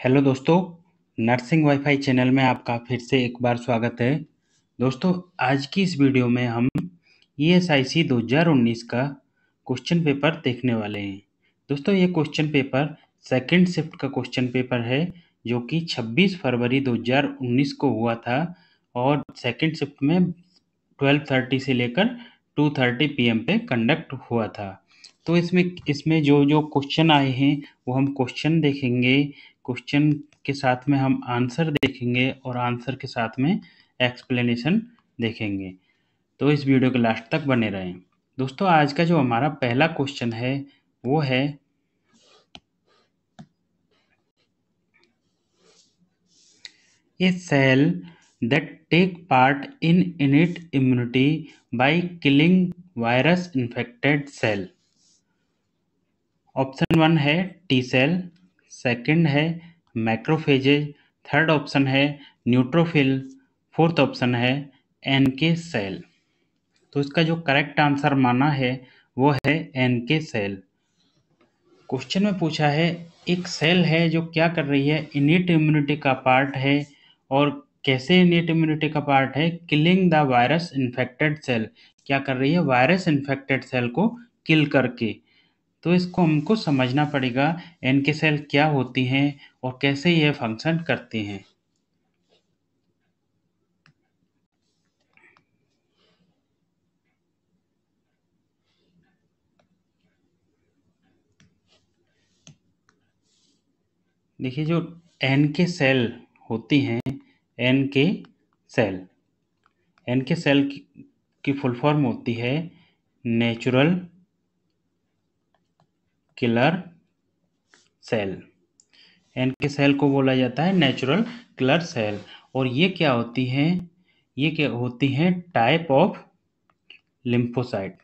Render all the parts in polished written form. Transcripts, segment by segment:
Hello दोस्तों, nursing wifi channel में आपका फिर से एक बार स्वागत है। दोस्तों, आज की इस वीडियो में हम ईएसआईसी 2019 का क्वेश्चन पेपर देखने वाले हैं। दोस्तों, ये क्वेश्चन पेपर सेकंड शिफ्ट का क्वेश्चन पेपर है जो कि 26 फरवरी 2019 को हुआ था और सेकंड शिफ्ट में 12:30 से लेकर 2:30 पीएम पे कंडक्ट हुआ था। तो इसमें जो जो क्वेश्चन आए हैं वो हम क्वेश्चन देखेंगे। क्वेश्चन के साथ में हम आंसर देखेंगे और आंसर के साथ में एक्सप्लेनेशन देखेंगे। तो इस वीडियो के लास्ट तक बने रहें। दोस्तों, आज का जो हमारा पहला क्वेश्चन है वो है a cell that take part in innate immunity by killing virus infected cell। Option 1 है टी सेल, सेकंड है मैक्रोफेजेज, थर्ड ऑप्शन है न्यूट्रोफिल, फोर्थ ऑप्शन है एनके सेल। तो इसका जो करेक्ट आंसर माना है वो है एनके सेल। क्वेश्चन में पूछा है एक सेल है जो क्या कर रही है, इनिट इम्यूनिटी का पार्ट है। और कैसे इनिट इम्यूनिटी का पार्ट है? Killing the virus infected cell. क्या कर रही है? वायरस इन्फेक्टेड सेल को किल करके। तो इसको हमको समझना पड़ेगा एनके सेल क्या होती हैं और कैसे यह फंक्शन करती हैं। देखिए, जो एनके सेल होती हैं, एनके सेल एनके सेल की फुल फॉर्म होती है natural killer cell. NK cell को बोला जाता है नेचुरल किलर सेल। और ये क्या होती हैं? ये क्या होती हैं? Type of lymphocyte.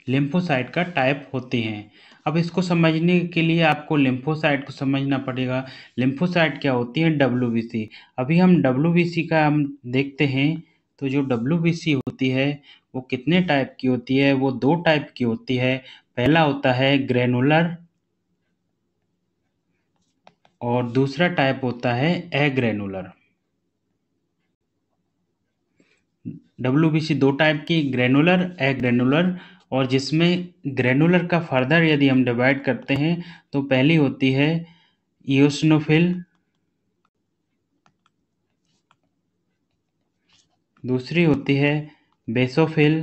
लिम्फोसाइट का टाइप होती हैं। अब इसको समझने के लिए आपको लिम्फोसाइट को समझना पड़ेगा। लिम्फोसाइट क्या होती है? डब्ल्यूबीसी। अभी हम डब्ल्यूबीसी का हम देखते हैं। तो जो डब्ल्यूबीसी होती है वो कितने टाइप की होती है? वो दो टाइप की होती है। पहला होता है ग्रेनुलर और दूसरा टाइप होता है एग्रेनुलर। डब्ल्यूबीसी दो टाइप की, ग्रेनुलर, एग्रेनुलर। और जिसमें ग्रेनुलर का फर्दर यदि हम डिवाइड करते हैं तो पहली होती है इओसिनोफिल, दूसरी होती है बेसोफिल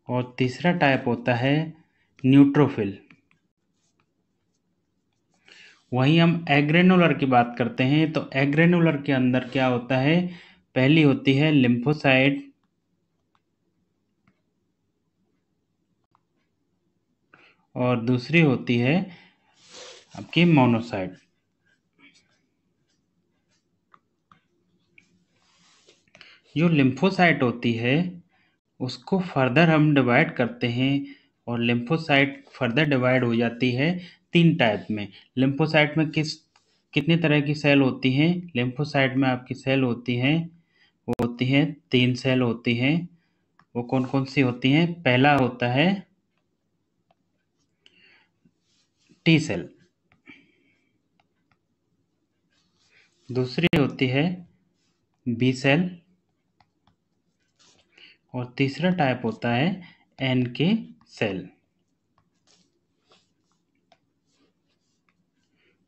और तीसरा टाइप होता है न्यूट्रोफिल। वहीं हम एग्रेनुलर की बात करते हैं तो एग्रेनुलर के अंदर क्या होता है? पहली होती है लिम्फोसाइट और दूसरी होती है आपकी मोनोसाइट। जो लिम्फोसाइट होती है उसको फर्दर हम डिवाइड करते हैं और लिम्फोसाइट फर्दर डिवाइड हो जाती है तीन टाइप में। लिम्फोसाइट में कितने तरह की सेल होती हैं? लिम्फोसाइट में आपकी सेल होती हैं, वो होती हैं तीन सेल होती हैं। वो कौन कौन सी होती हैं? पहला होता है टी सेल, दूसरी होती है बी सेल और तीसरा टाइप होता है एनके सेल।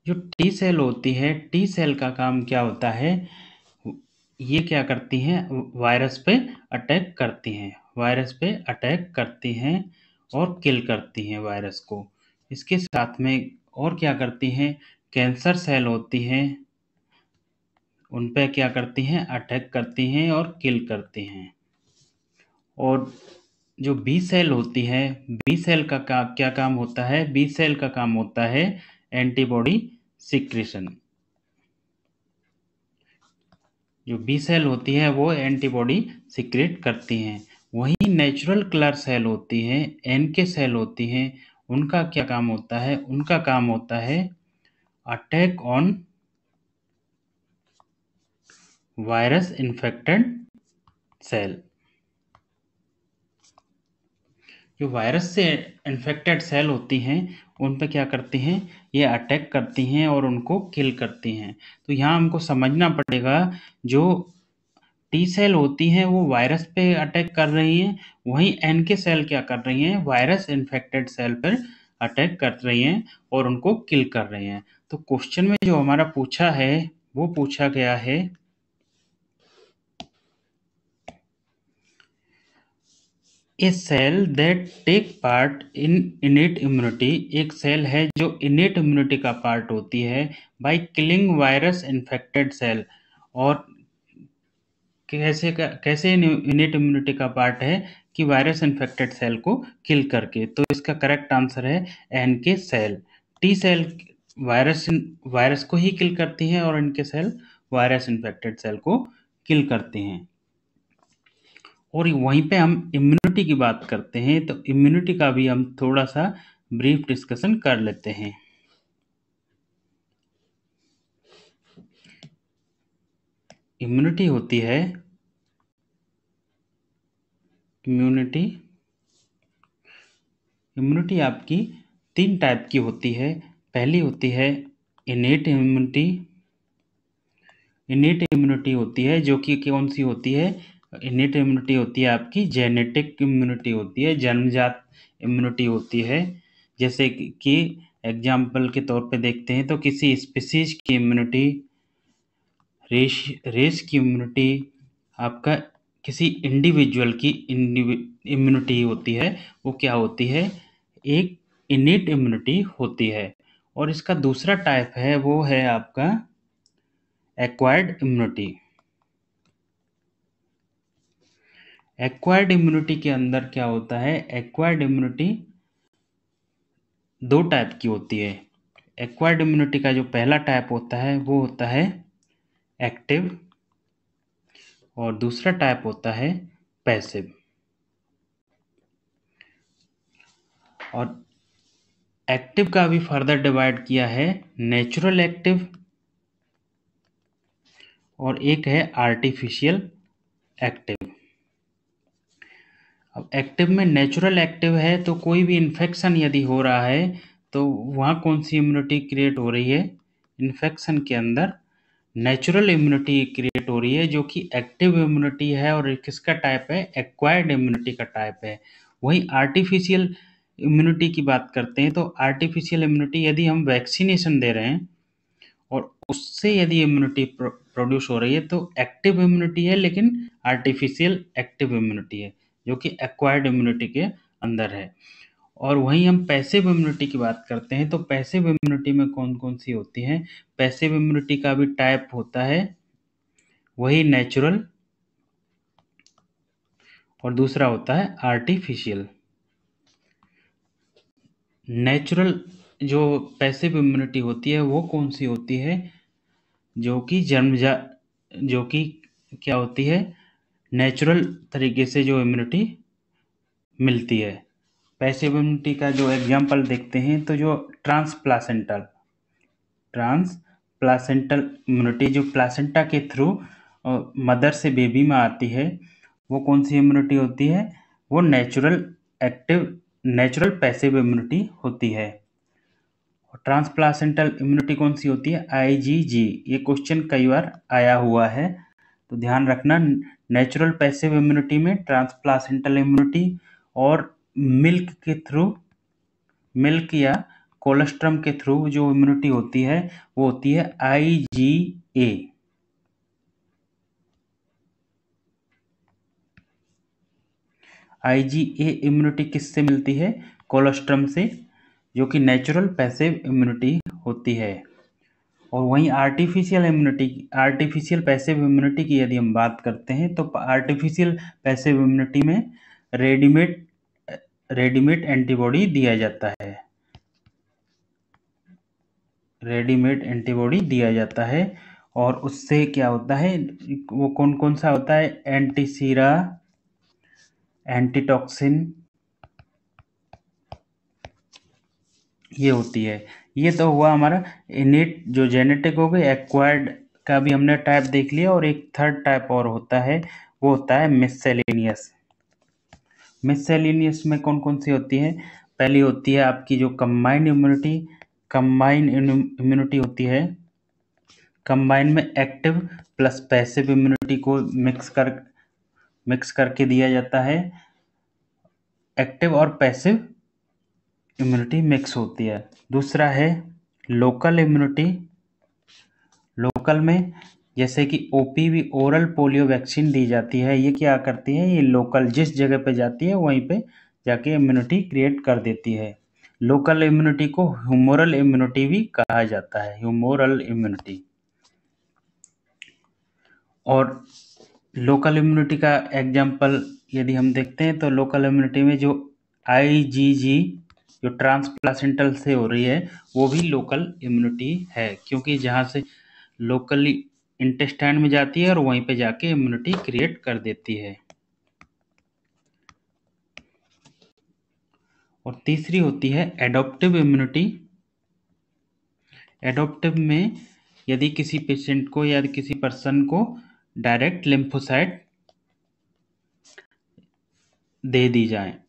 जो टी सेल होती है, टी सेल का काम क्या होता है? ये क्या करती हैं? वायरस पे अटैक करती हैं, वायरस पे अटैक करती हैं और किल करती हैं वायरस को। इसके साथ में और क्या करती हैं? कैंसर सेल होती हैं, उन पे क्या करती हैं? अटैक करती हैं और किल करती हैं। और जो बी सेल होती है, बी सेल का क्या काम होता है? बी सेल का काम होता है एंटीबॉडी सिक्रीशन। जो बी सेल होती है वो एंटीबॉडी सिक्रेट करती हैं। वहीं नेचुरल किलर सेल होती हैं, एनके सेल होती हैं, उनका क्या काम होता है? उनका काम होता है attack on virus infected cell. जो वायरस से इन्फेक्टेड सेल होती हैं उन पे क्या करती हैं, ये अटैक करती हैं और उनको किल करती हैं। तो यहाँ हमको समझना पड़ेगा, जो टी सेल होती हैं वो वायरस पे अटैक कर रही हैं, वहीं एनके सेल क्या कर रही हैं, वायरस इन्फेक्टेड सेल पर अटैक कर रही हैं और उनको किल कर रही हैं। तो क्वेश्चन में जो हमारा पूछा है वो पूछा गया है, a cell that take part in innate immunity, एक सेल है जो इनेट इम्यूनिटी का पार्ट होती है, by killing virus infected cell. और कैसे इनेट इम्यूनिटी का पार्ट है कि वायरस इन्फेक्टेड सेल को किल करके। तो इसका करेक्ट आंसर है NK cell. T cell virus को ही किल करती हैं और इनके सेल वायरस इन्फेक्टेड सेल को किल करते हैं। और वहीं पे हम इम्यूनिटी की बात करते हैं, तो इम्यूनिटी का भी हम थोड़ा सा ब्रीफ डिस्कशन कर लेते हैं। इम्यूनिटी होती है, इम्यूनिटी आपकी 3 टाइप की होती है। पहली होती है इनेट इम्यूनिटी। इनेट इम्यूनिटी होती है जो कि कौन सी होती है, इनेट इम्यूनिटी होती है आपकी जेनेटिक इम्यूनिटी होती है, जन्मजात इम्यूनिटी होती है। जैसे कि एग्जाम्पल के तौर पे देखते हैं तो किसी स्पीसीज की इम्यूनिटी, रेस की इम्यूनिटी, आपका किसी इंडिविजुअल की इम्यूनिटी होती है, वो क्या होती है, एक इनेट इम्यूनिटी होती है। और इसका दूसरा टाइप है वो है आपका एक्वायर्ड इम्यूनिटी। एक्वायर्ड इम्यूनिटी के अंदर क्या होता है, एक्वायर्ड इम्यूनिटी 2 टाइप की होती है। एक्वायर्ड इम्यूनिटी का जो पहला टाइप होता है वो होता है एक्टिव, और दूसरा टाइप होता है पैसिव। और एक्टिव का भी फर्दर डिवाइड किया है नेचुरल एक्टिव और एक है आर्टिफिशियल एक्टिव। अब एक्टिव में नेचुरल एक्टिव है तो कोई भी इन्फेक्शन यदि हो रहा है तो वहाँ कौन सी इम्यूनिटी क्रिएट हो रही है, इन्फेक्शन के अंदर नेचुरल इम्यूनिटी क्रिएट हो रही है जो कि एक्टिव इम्यूनिटी है, और किसका टाइप है, एक्वायर्ड इम्यूनिटी का टाइप है। वही आर्टिफिशियल इम्यूनिटी की बात करते हैं तो आर्टिफिशियल इम्यूनिटी यदि हम वैक्सीनेशन दे रहे हैं और उससे यदि इम्यूनिटी प्रोड्यूस हो रही है तो एक्टिव इम्यूनिटी है, लेकिन आर्टिफिशियल एक्टिव इम्यूनिटी है जो कि एक्वायर्ड इम्यूनिटी के अंदर है। और वहीं हम पैसिव इम्यूनिटी की बात करते हैं तो पैसिव इम्यूनिटी में कौन कौन सी होती हैं, पैसिव इम्यूनिटी का भी टाइप होता है वही नेचुरल, और दूसरा होता है आर्टिफिशियल। नेचुरल जो पैसिव इम्यूनिटी होती है वो कौन सी होती है, जो कि जो कि क्या होती है, नेचुरल तरीके से जो इम्यूनिटी मिलती है। पैसिव इम्यूनिटी का जो एग्जांपल देखते हैं तो जो ट्रांसप्लासेंटल इम्यूनिटी जो प्लासेंटा के थ्रू मदर से बेबी में आती है, वो कौन सी इम्यूनिटी होती है, वो नेचुरल पैसिव इम्यूनिटी होती है। ट्रांसप्लासेंटल इम्यूनिटी कौन सी होती है, आईजीजी। ये क्वेश्चन कई बार आया हुआ है तो ध्यान रखना, नेचुरल पैसिव इम्यूनिटी में ट्रांसप्लासेंटल इम्यूनिटी, और मिल्क या कोलेस्ट्रम के थ्रू जो इम्यूनिटी होती है वो होती है आईजीए। आईजीए इम्यूनिटी किससे मिलती है, कोलेस्ट्रम से, जो कि नेचुरल पैसिव इम्यूनिटी होती है। और वहीं आर्टिफिशियल पैसिव इम्यूनिटी की यदि हम बात करते हैं तो आर्टिफिशियल पैसिव इम्यूनिटी में रेडीमेड एंटीबॉडी दिया जाता है, और उससे क्या होता है, वो कौन कौन सा होता है, एंटीसीरा, एंटीटॉक्सिन, ये होती है। ये तो हुआ हमारा इनेट जो जेनेटिक हो गई। एक्वायर्ड का भी हमने टाइप देख लिया, और एक थर्ड टाइप और होता है वो होता है मिससेलेनियस। मिससेलेनियस में कौन कौन सी होती है? पहली होती है आपकी जो कंबाइंड इम्यूनिटी। कंबाइंड इम्यूनिटी होती है, कंबाइंड में एक्टिव प्लस पैसिव इम्यूनिटी को मिक्स करके दिया जाता है। एक्टिव और पैसिव इम्यूनिटी मिक्स होती है। दूसरा है लोकल इम्यूनिटी। लोकल में जैसे कि ओपीवी ओरल पोलियो वैक्सीन दी जाती है, ये क्या करती है? ये लोकल जिस जगह पे जाती है वहीं पे जाके इम्यूनिटी क्रिएट कर देती है। लोकल इम्यूनिटी को ह्यूमोरल इम्यूनिटी भी कहा जाता है, ह्यूमोरल इम्यूनिटी। और लोकल इम्यूनिटी का एग्जाम्पल यदि हम देखते हैं तो लोकल इम्यूनिटी में जो आईजीजी जो ट्रांसप्लासेंटल से हो रही है वो भी लोकल इम्यूनिटी है, क्योंकि जहाँ से लोकली इंटेस्टाइन में जाती है और वहीं पे जाके इम्यूनिटी क्रिएट कर देती है। और तीसरी होती है एडॉप्टिव इम्यूनिटी। एडॉप्टिव में यदि किसी पेशेंट को या किसी पर्सन को डायरेक्ट लिम्फोसाइट दे दी जाए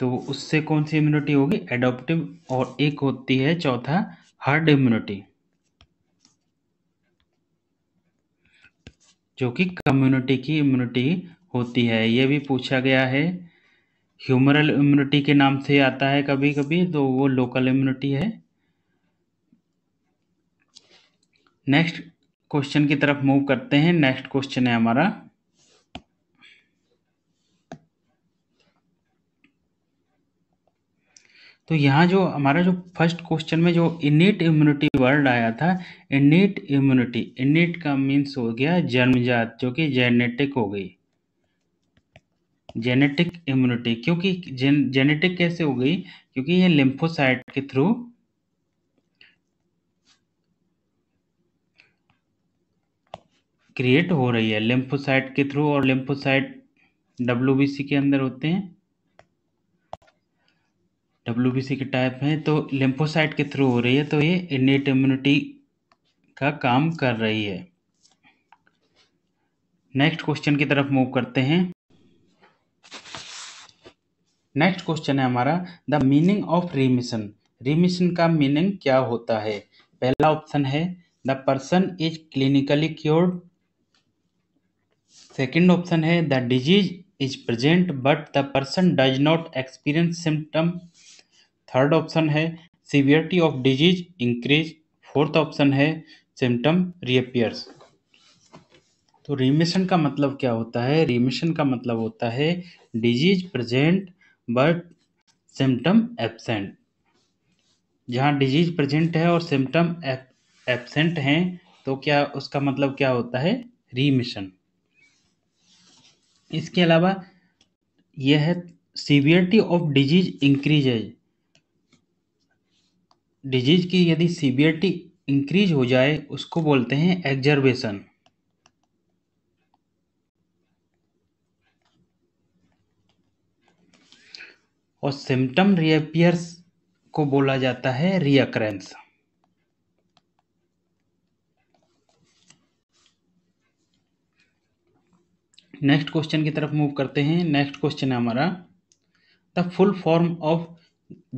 तो उससे कौन सी इम्यूनिटी होगी? एडॉप्टिव। और एक होती है चौथा हर्ड इम्यूनिटी, जो कि कम्युनिटी की इम्यूनिटी होती है। ये भी पूछा गया है, ह्यूमरल इम्यूनिटी के नाम से आता है कभी कभी, तो वो लोकल इम्यूनिटी है। नेक्स्ट क्वेश्चन की तरफ मूव करते हैं। नेक्स्ट क्वेश्चन है हमारा, तो यहाँ जो हमारा जो फर्स्ट क्वेश्चन में जो इनिट इम्यूनिटी वर्ड आया था, इनिट इम्यूनिटी, इनिट का मीन्स हो गया जन्मजात, जो कि जेनेटिक हो गई, जेनेटिक इम्यूनिटी। क्योंकि जेनेटिक कैसे हो गई? क्योंकि ये लिम्फोसाइट के थ्रू क्रिएट हो रही है, लिम्फोसाइट के थ्रू। और लिम्फोसाइट डब्ल्यूबीसी के अंदर होते हैं, डब्ल्यूबीसी के टाइप हैं, तो लिम्फोसाइट के थ्रू हो रही है, तो ये इनेट इम्यूनिटी का काम कर रही है। नेक्स्ट क्वेश्चन की तरफ मूव करते हैं। नेक्स्ट क्वेश्चन है हमारा, the meaning of remission. Remission का मीनिंग क्या होता है? पहला ऑप्शन है the person is clinically cured. Second option है the disease is present but the person does not experience symptom. Third option है severity of disease increase. Fourth option है symptom reappears. तो रिमिशन का मतलब क्या होता है? रिमिशन का मतलब होता है disease present but symptom absent. जहाँ डिजीज प्रेजेंट है और सिम्टम एब्सेंट हैं तो क्या उसका मतलब क्या होता है? रिमिशन। इसके अलावा यह है सीवियरिटी ऑफ डिजीज इंक्रीज है। डिजीज की यदि सीवियरिटी इंक्रीज हो जाए उसको बोलते हैं एग्जर्वेशन। और सिम्टम रीअपियर्स को बोला जाता है रीअकरेंस। नेक्स्ट क्वेश्चन की तरफ मूव करते हैं। नेक्स्ट क्वेश्चन है हमारा, the full form of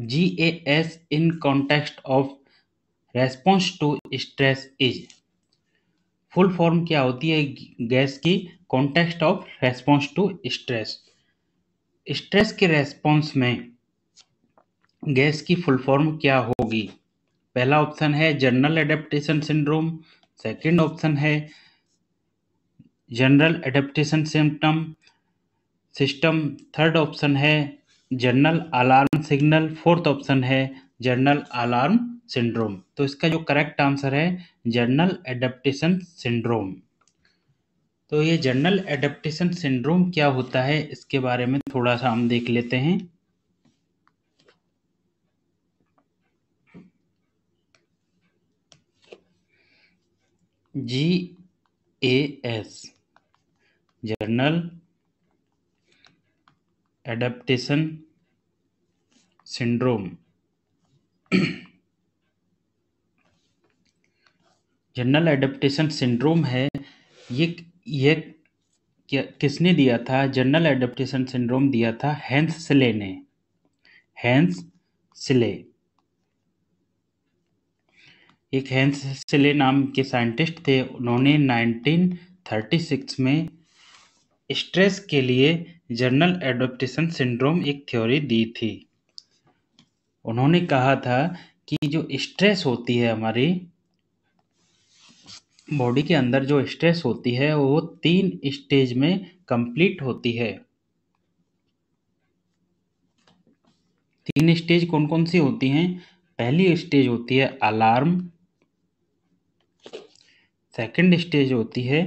GAS in context of response to stress is. Full form क्या होती है गैस की context of response to stress? Stress के रेस्पॉन्स में गैस की फुल फॉर्म क्या होगी? पहला ऑप्शन है general adaptation syndrome. Second option है general adaptation system. Third option है general alarm signal. Fourth option है जनरल अलार्म सिंड्रोम। तो इसका जो करेक्ट आंसर है जनरल एडेप्टेशन सिंड्रोम। तो ये जनरल एडेप्टेशन सिंड्रोम क्या होता है इसके बारे में थोड़ा सा हम देख लेते हैं। GAS general adaptation syndrome. General adaptation syndrome है ये किसने दिया था? जनरल एडेप्टेशन सिंड्रोम दिया था हेंस स्ले ने। हेंस स्ले, एक हेंस स्ले नाम के साइंटिस्ट थे। उन्होंने 1936 में स्ट्रेस के लिए जनरल एडेप्टेशन सिंड्रोम एक थ्योरी दी थी। उन्होंने कहा था कि जो स्ट्रेस होती है हमारी बॉडी के अंदर, जो स्ट्रेस होती है वो 3 स्टेज में कंप्लीट होती है। 3 स्टेज कौन कौन सी होती हैं? पहली स्टेज होती है अलार्म, सेकंड स्टेज होती है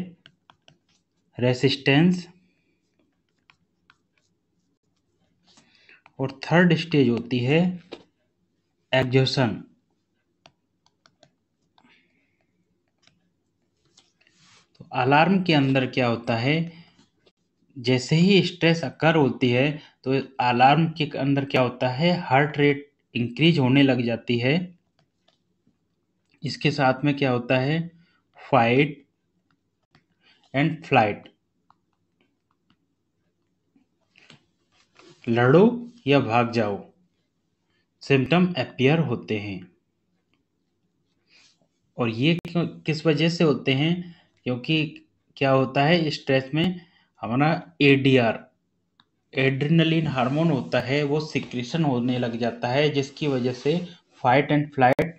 रेसिस्टेंस, और थर्ड स्टेज होती है एग्जॉशन। तो अलार्म के अंदर क्या होता है? जैसे ही स्ट्रेस अकर होती है तो अलार्म के अंदर क्या होता है? हार्ट रेट इंक्रीज होने लग जाती है। इसके साथ में क्या होता है? फाइट एंड फ्लाइट, लड़ो या भाग जाओ, सिम्टम अपीयर होते हैं। और ये किस वजह से होते हैं? क्योंकि क्या होता है स्ट्रेस में हमारा एडीआर, एड्रेनलिन हार्मोन होता है, वो सिक्रीशन होने लग जाता है, जिसकी वजह से fight and flight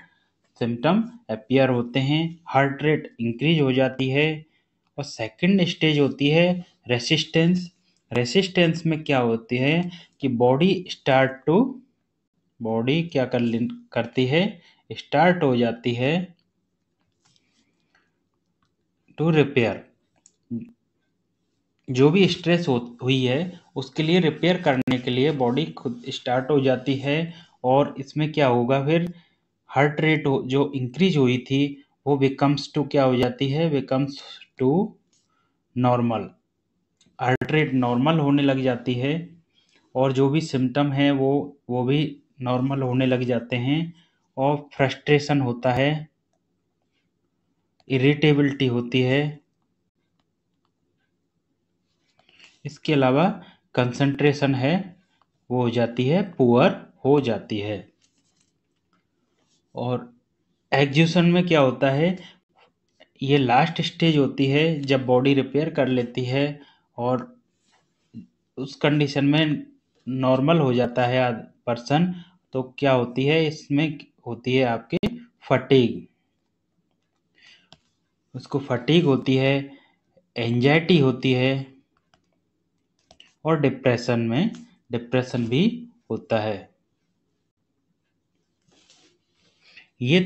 symptom appear होते हैं, हार्ट रेट इंक्रीज हो जाती है। और सेकंड स्टेज होती है रेसिस्टेंस। रेसिस्टेंस में क्या होती है कि बॉडी क्या करती है? स्टार्ट हो जाती है टू रिपेयर। जो भी स्ट्रेस हुई है उसके लिए रिपेयर करने के लिए बॉडी खुद स्टार्ट हो जाती है। और इसमें क्या होगा फिर? हार्ट रेट जो इंक्रीज हुई थी वो बिकम्स टू क्या हो जाती है? Becomes to normal. Heart rate normal होने लग जाती है और जो भी सिम्टम है वो भी नॉर्मल होने लग जाते हैं। और फ्रस्ट्रेशन होता है, इरिटेबिलिटी होती है। इसके अलावा कंसंट्रेशन है वो हो जाती है पुअर हो जाती है। और एग्जॉशन में क्या होता है? ये लास्ट स्टेज होती है जब बॉडी रिपेयर कर लेती है और उस कंडीशन में नॉर्मल हो जाता है पर्सन। तो क्या होती है इसमें? होती है आपकी फटीग। उसको फटीग होती है, एंजाइटी होती है, और डिप्रेशन भी होता है। ये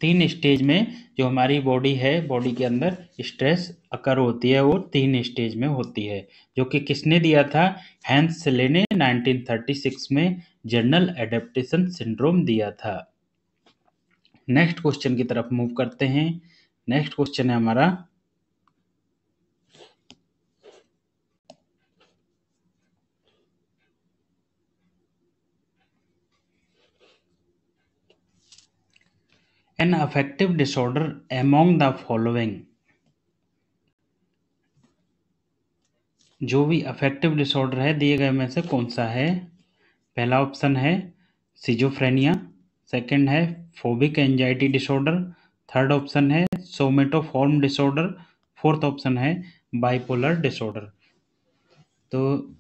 तीन स्टेज में जो हमारी बॉडी है, बॉडी के अंदर स्ट्रेस अकर होती है, वो 3 स्टेज में होती है। जो कि किसने दिया था? हैंस सेले ने 1936 में जनरल एडेप्टेशन सिंड्रोम दिया था। नेक्स्ट क्वेश्चन की तरफ मूव करते हैं। नेक्स्ट क्वेश्चन है हमारा, an affective disorder among the following. जो भी अफेक्टिव डिसऑर्डर है दिए गए में से कौन सा है? पहला ऑप्शन है सिजोफ्रेनिया, सेकंड है phobic anxiety disorder, third option है सोमेटोफॉर्म डिसऑर्डर, फोर्थ ऑप्शन है बाइपोलर डिसऑर्डर। तो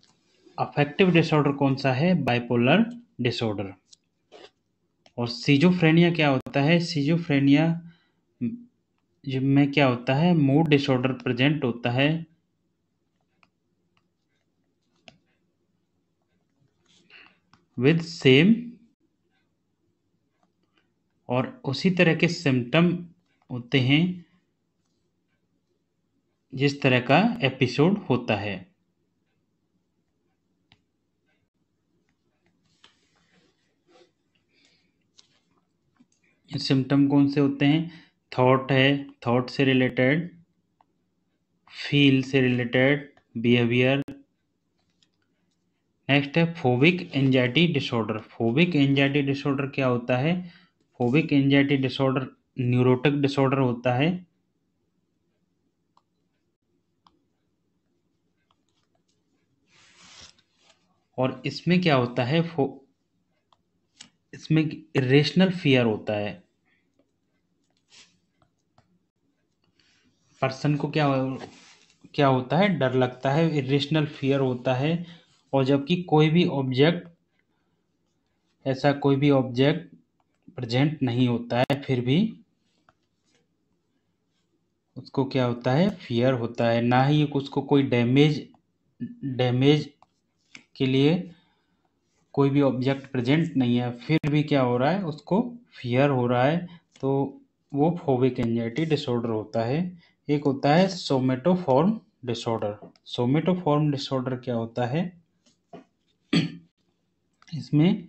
अफेक्टिव डिसऑर्डर कौन सा है? Bipolar disorder. और सिजोफ्रेनिया क्या होता है? सिजोफ्रेनिया में क्या होता है? मूड डिसऑर्डर प्रेजेंट होता है विद सेम और उसी तरह के सिम्टम होते हैं जिस तरह का एपिसोड होता है। सिम्टम कौन से होते हैं? थॉट है, थॉट से रिलेटेड, फील से रिलेटेड, बिहेवियर। नेक्स्ट है phobic anxiety disorder. Phobic anxiety disorder क्या होता है? Phobic anxiety disorder neurotic disorder होता है और इसमें क्या होता है, इसमें इरेशनल फियर होता है। पर्सन को क्या होता है, डर लगता है, इरेशनल फियर होता है। और जबकि कोई भी ऑब्जेक्ट प्रेजेंट नहीं होता है, फिर भी उसको क्या होता है, फियर होता है। ना ही उसको कोई डैमेज के लिए कोई भी ऑब्जेक्ट प्रेजेंट नहीं है, फिर भी क्या हो रहा है, उसको फियर हो रहा है। तो वो फोबिक एंजाइटी डिसऑर्डर होता है। एक होता है सोमेटोफॉर्म डिसऑर्डर। सोमेटोफॉर्म डिसऑर्डर क्या होता है, इसमें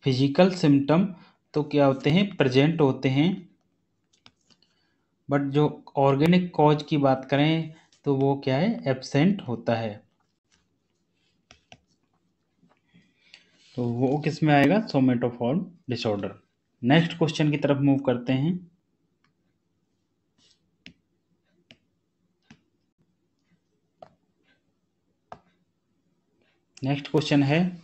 फिजिकल सिम्टम तो क्या होते हैं, प्रेजेंट होते हैं, बट जो ऑर्गेनिक कॉज की बात करें तो वो क्या है, एब्सेंट होता है। तो वो किस में आएगा, सोमेटोफॉर्म डिसऑर्डर। नेक्स्ट क्वेश्चन की तरफ मूव करते हैं। नेक्स्ट क्वेश्चन है,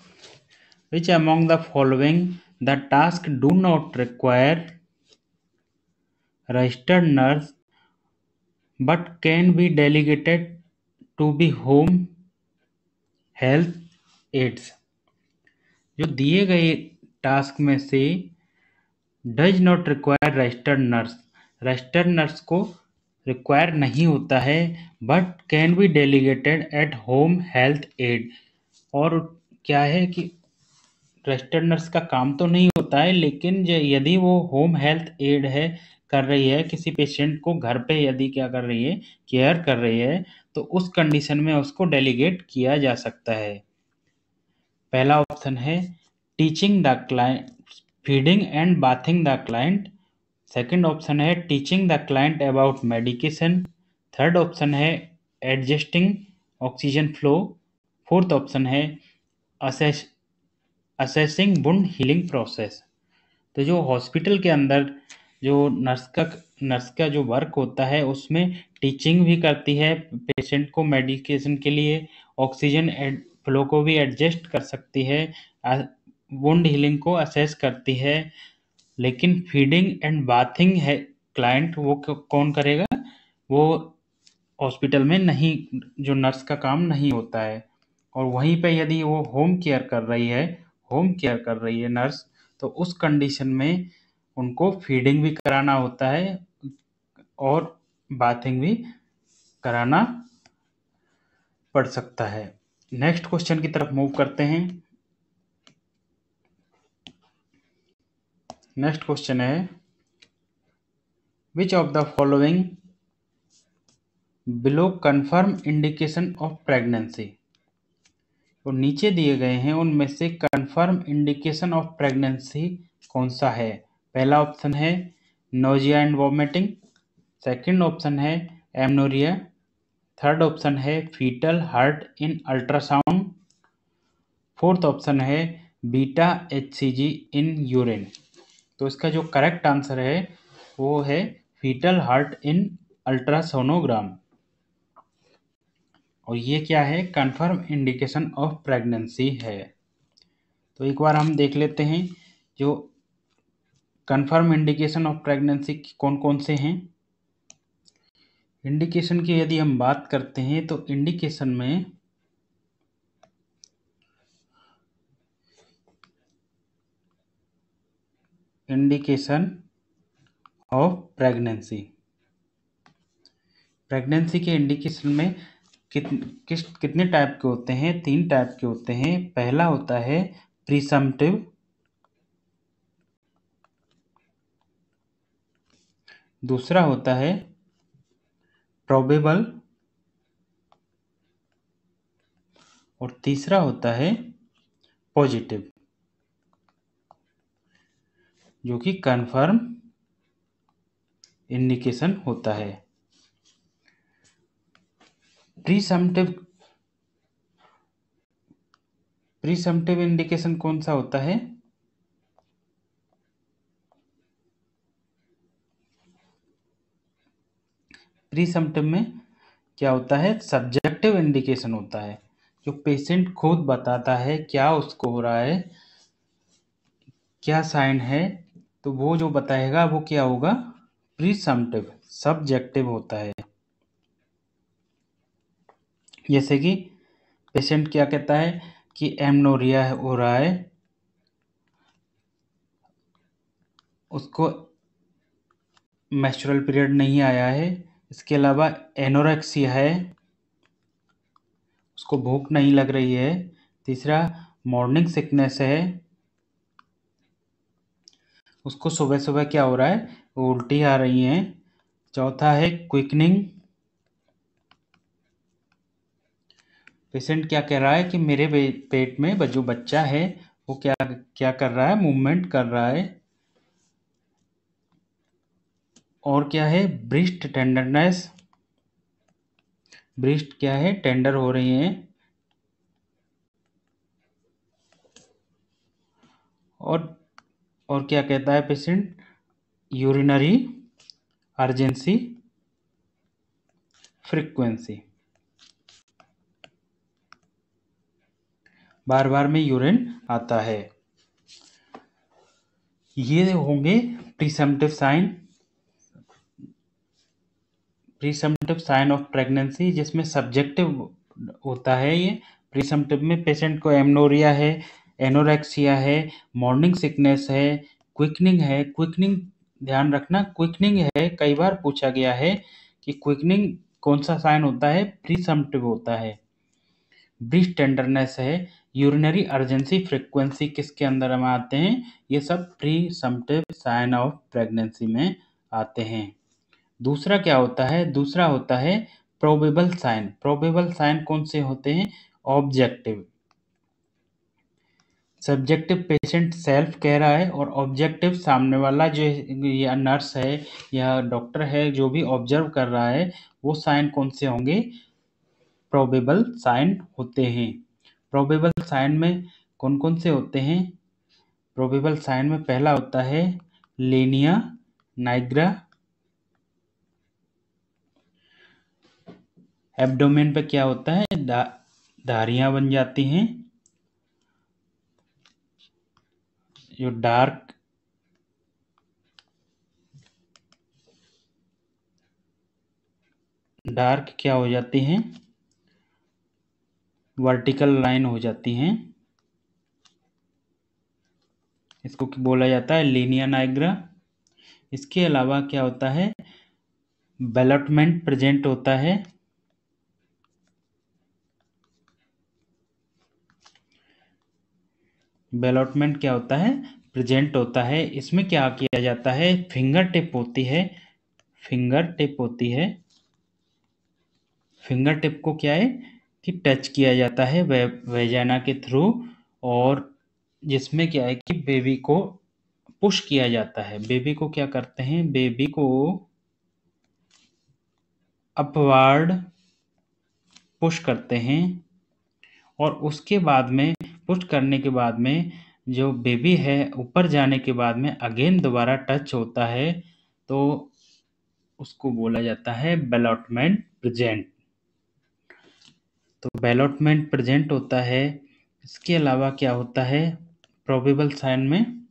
which among the following the task do not require registered nurse but can be delegated to be home health aides। जो दिए गए टास्क में से does not require registered nurse को रिक्वायर नहीं होता है, but can be delegated at home health aide. और क्या है कि रजिस्टर्ड नर्स का काम तो नहीं होता है, लेकिन यदि वो होम हेल्थ एड है, कर रही है किसी पेशेंट को घर पे, यदि क्या कर रही है, केयर कर रही है, तो उस कंडीशन में उसको डेलीगेट किया जा सकता है। पहला ऑप्शन है teaching the client, feeding and bathing the client. Second option है teaching the client about medication. Third option है adjusting oxygen flow. Fourth option है assess assessing wound healing process. तो जो हॉस्पिटल के अंदर जो नर्स का जो वर्क होता है, उसमें टीचिंग भी करती है, पेशेंट को मेडिकेशन के लिए ऑक्सीजन फ्लो को भी एडजस्ट कर सकती है, वुंड हीलिंग को असेस करती है। लेकिन फीडिंग एंड बाथिंग है क्लाइंट, वो कौन करेगा, वो हॉस्पिटल में नहीं, जो नर्स का काम नहीं होता है। और वहीं पे यदि वो होम केयर कर रही है नर्स, तो उस कंडीशन में उनको फीडिंग भी कराना होता है और बाथिंग भी कराना पड़ सकता है। नेक्स्ट क्वेश्चन की तरफ मूव करते हैं। नेक्स्ट क्वेश्चन है, which of the following below confirm indication of pregnancy. तो नीचे दिए गए हैं उनमें से कन्फर्म इंडिकेशन ऑफ प्रेगनेंसी कौन सा है। पहला ऑप्शन है nausea and vomiting. Second option है एमनोरिया। थर्ड ऑप्शन है fetal heart in ultrasound. Fourth option है बीटा एचसीजी इन यूरिन। तो इसका जो करेक्ट आंसर है वो है फीटल हार्ट इन अल्ट्रासोनोग्राम। और ये क्या है, कन्फर्म इंडिकेशन ऑफ प्रेगनेंसी है। तो एक बार हम देख लेते हैं जो कन्फर्म इंडिकेशन ऑफ प्रेगनेंसी कौन कौन से हैं। इंडिकेशन की यदि हम बात करते हैं तो इंडिकेशन ऑफ प्रेगनेंसी के इंडिकेशन में कितने टाइप के होते हैं, 3 टाइप के होते हैं। पहला होता है प्रीसम्प्टिव, दूसरा होता है प्रोबेबल, और तीसरा होता है पॉजिटिव, जो कि कन्फर्म इंडिकेशन होता है। प्रीसम्प्टिव इंडिकेशन कौन सा होता है, प्रीसम्प्टिव में क्या होता है, सब्जेक्टिव इंडिकेशन होता है। जो पेशेंट खुद बताता है क्या उसको हो रहा है, क्या साइन है, तो वो जो बताएगा वो क्या होगा, प्रीसम्प्टिव, सब्जेक्टिव होता है। जैसे कि पेशेंट क्या कहता है कि एमनोरिया हो रहा है, उसको मेंस्ट्रुअल पीरियड नहीं आया है। इसके अलावा एनोरेक्सिया है, उसको भूख नहीं लग रही है। तीसरा मॉर्निंग सिकनेस है, उसको सुबह सुबह क्या हो रहा है, उल्टी आ रही है। चौथा है क्विकनिंग, पेशेंट क्या कह रहा है कि मेरे पेट में जो बच्चा है वो क्या क्या कर रहा है, मूवमेंट कर रहा है। और क्या है, ब्रेस्ट टेंडरनेस, ब्रेस्ट क्या है, टेंडर हो रही है। और और क्या कहता है पेशेंट, यूरिनरी अर्जेंसी फ्रीक्वेंसी, बार बार में यूरिन आता है। ये होंगे प्रीसम्प्टिव साइन, प्रीसम्प्टिव साइन ऑफ प्रेगनेंसी, जिसमें सब्जेक्टिव होता है। ये प्रीसम्प्टिव में पेशेंट को एमनोरिया है, एनोरेक्सिया है, मॉर्निंग सिकनेस है, क्विकनिंग है। क्विकनिंग ध्यान रखना, क्विकनिंग है, कई बार पूछा गया है कि क्विकनिंग कौन सा साइन होता है, प्रीसम्प्टिव होता है। ब्रीस्ट टेंडरनेस है, यूरिनरी अर्जेंसी फ्रीक्वेंसी किसके अंदर में आते हैं, ये सब प्रीसम्प्टिव साइन ऑफ प्रेगनेंसी में आते हैं। दूसरा क्या होता है, दूसरा होता है प्रोबेबल साइन। प्रोबेबल साइन कौन से होते हैं, ऑब्जेक्टिव। सब्जेक्टिव पेशेंट सेल्फ कह रहा है, और ऑब्जेक्टिव सामने वाला जो या नर्स है या डॉक्टर है जो भी ऑब्जर्व कर रहा है, वो साइन कौन से होंगे, प्रोबेबल साइन होते हैं। प्रोबेबल साइन में कौन कौन से होते हैं, प्रोबेबल साइन में पहला होता है लीनिया नाइग्रा, एब्डोमेन पे क्या होता है, धारियां बन जाती हैं। जो डार्क क्या हो जाती हैं, वर्टिकल लाइन हो जाती हैं। इसको बोला जाता है लीनिया नाइग्रा। इसके अलावा क्या होता है, बेलटमेंट प्रेजेंट होता है। बेलटमेंट क्या होता है, प्रेजेंट होता है। इसमें क्या किया जाता है, फिंगर टिप होती है, फिंगर टिप होती है। फिंगर टिप को क्या है कि टच किया जाता है वेजाना के थ्रू, और जिसमें क्या है कि बेबी को पुश किया जाता है। बेबी को क्या करते हैं, बेबी को अपवार्ड पुश करते हैं, और उसके बाद में पुश करने के बाद में जो बेबी है ऊपर जाने के बाद में अगेन दोबारा टच होता है, तो उसको बोला जाता है बेलॉटमेंट प्रेजेंट। तो बेलॉटमेंट प्रेजेंट होता है। इसके अलावा क्या होता है प्रोबेबल साइन में,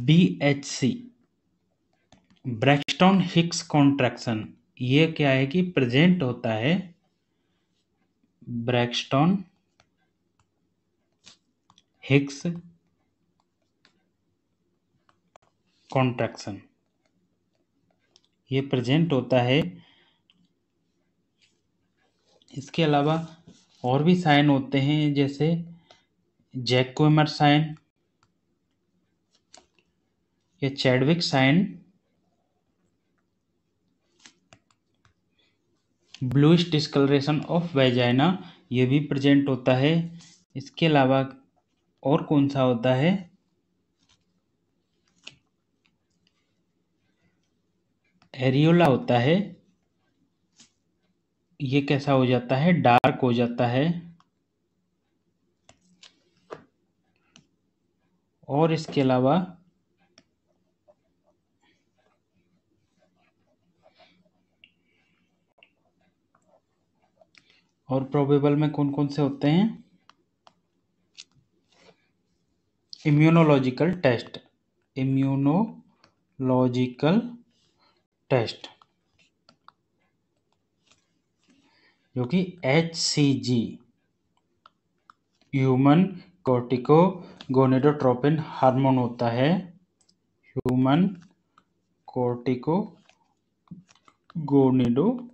BHC, ब्रैक्सटन हिक्स कॉन्ट्रैक्शन, ये क्या है कि प्रेजेंट होता है, ब्रैक्सटन हिक्स कॉन्ट्रैक्शन, ये प्रेजेंट होता है। इसके अलावा और भी साइन होते हैं, जैसे जैक्वेमर साइन या Chadwick sign, bluish discoloration of vagina, ये भी प्रेजेंट होता है। इसके अलावा और कौन सा होता है, एरियोला होता है। ये कैसा हो जाता है, डार्क हो जाता है। और इसके अलावा और प्रोबेबल में कौन कौन से होते हैं? इम्यूनोलॉजिकल टेस्ट, इम्यूनोलॉजिकल टेस्ट जो कि HCG, human cortico gonadotropin hormone होता है। ह्यूमन कॉर्टिको गोनेडोट्रोपिन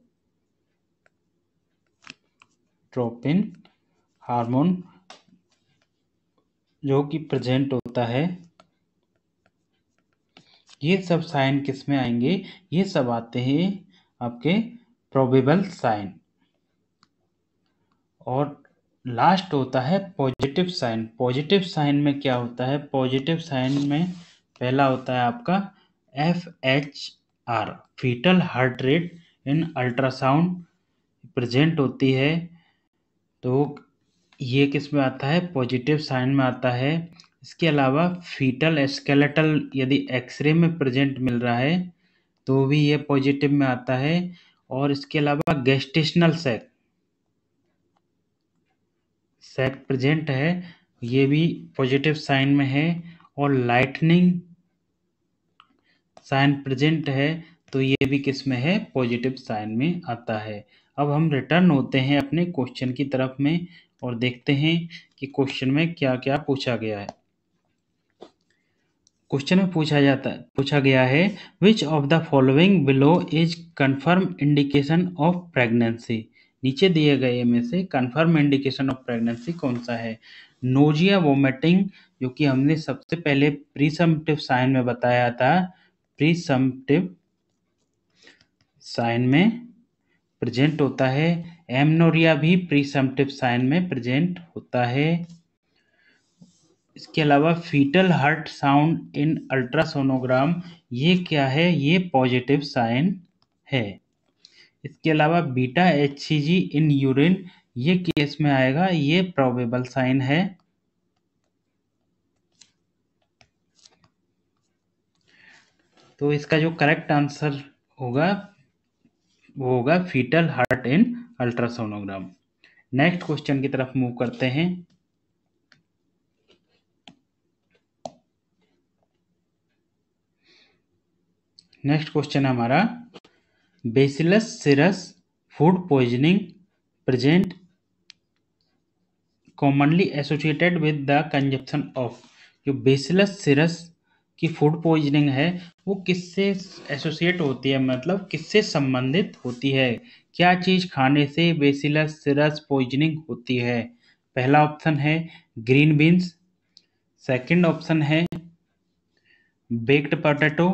हार्मोन जो कि प्रेजेंट होता है। ये सब साइन किस में आएंगे? ये सब आते हैं आपके प्रोबेबल साइन। और लास्ट होता है पॉजिटिव साइन। पॉजिटिव साइन में क्या होता है? पॉजिटिव साइन में पहला होता है आपका FHR, fetal heart rate in ultrasound present होती है। तो ये किस में आता है? पॉजिटिव साइन में आता है। इसके अलावा फीटल स्केलेटल यदि एक्सरे में प्रेजेंट मिल रहा है तो भी ये पॉजिटिव में आता है। और इसके अलावा गेस्टेशनल सैक प्रेजेंट है, ये भी पॉजिटिव साइन में है। और लाइटनिंग साइन प्रेजेंट है तो ये भी किस में है? पॉजिटिव साइन में आता है। अब हम रिटर्न होते हैं अपने क्वेश्चन की तरफ में और देखते हैं कि क्वेश्चन में क्या क्या पूछा गया है। क्वेश्चन में पूछा गया है which of the following below is confirm indication of pregnancy. नीचे दिए गए में से कंफर्म इंडिकेशन ऑफ प्रेगनेंसी कौन सा है? नोजिया वोमिटिंग, जो कि हमने सबसे पहले प्रीसम्प्टिव साइन में बताया था। प्रीसम्प्टिव साइन में प्रेजेंट होता है। एमनोरिया भी प्रीसम्प्टिव साइन में प्रेजेंट होता है। इसके अलावा fetal heart sound in ultrasonogram, ये क्या है? ये पॉजिटिव साइन है। इसके अलावा बीटा HCG इन यूरिन, ये केस में आएगा, ये प्रोबेबल साइन है। तो इसका जो करेक्ट आंसर होगा वो होगा fetal heart in ultrasonogram. Next question की तरफ मूव करते हैं। नेक्स्ट क्वेश्चन हमारा bacillus cereus food poisoning present commonly associated with the consumption of. जो बेसिलस सीरस की फूड पॉइजनिंग है वो किससे एसोसिएट होती है, मतलब किससे संबंधित होती है? क्या चीज खाने से बेसिलस सीरस पॉइजनिंग होती है? पहला ऑप्शन है ग्रीन बीन्स, सेकंड ऑप्शन है बेक्ड पोटैटो,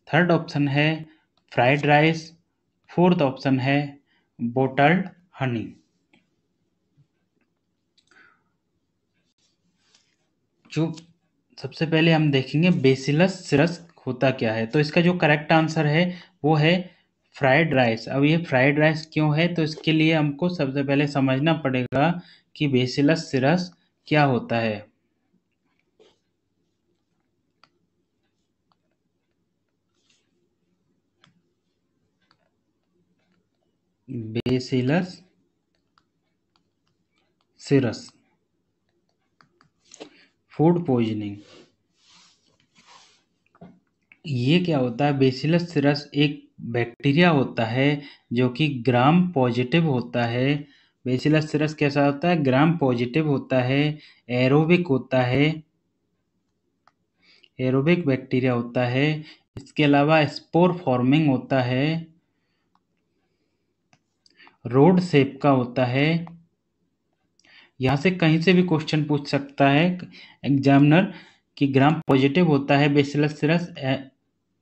थर्ड ऑप्शन है फ्राइड राइस, फोर्थ ऑप्शन है बोटल्ड हनी। जो सबसे पहले हम देखेंगे बेसिलस सीरस होता क्या है, तो इसका जो करेक्ट आंसर है वो है फ्राइड राइस। अब ये फ्राइड राइस क्यों है? तो इसके लिए हमको सबसे पहले समझना पड़ेगा कि बेसिलस सीरस क्या होता है। बेसिलस सीरस फूड पॉइजनिंग, ये क्या होता है? बेसिलस सीरस एक बैक्टीरिया होता है जो कि ग्राम पॉजिटिव होता है। बेसिलस सीरस कैसा होता है? ग्राम पॉजिटिव होता है, एरोबिक होता है, एरोबिक बैक्टीरिया होता है। इसके अलावा स्पोर फॉर्मिंग होता है, रोड शेप का होता है। यहाँ से कहीं से भी क्वेश्चन पूछ सकता है एग्जामिनर कि ग्राम पॉजिटिव होता है बेसिलस सीरस,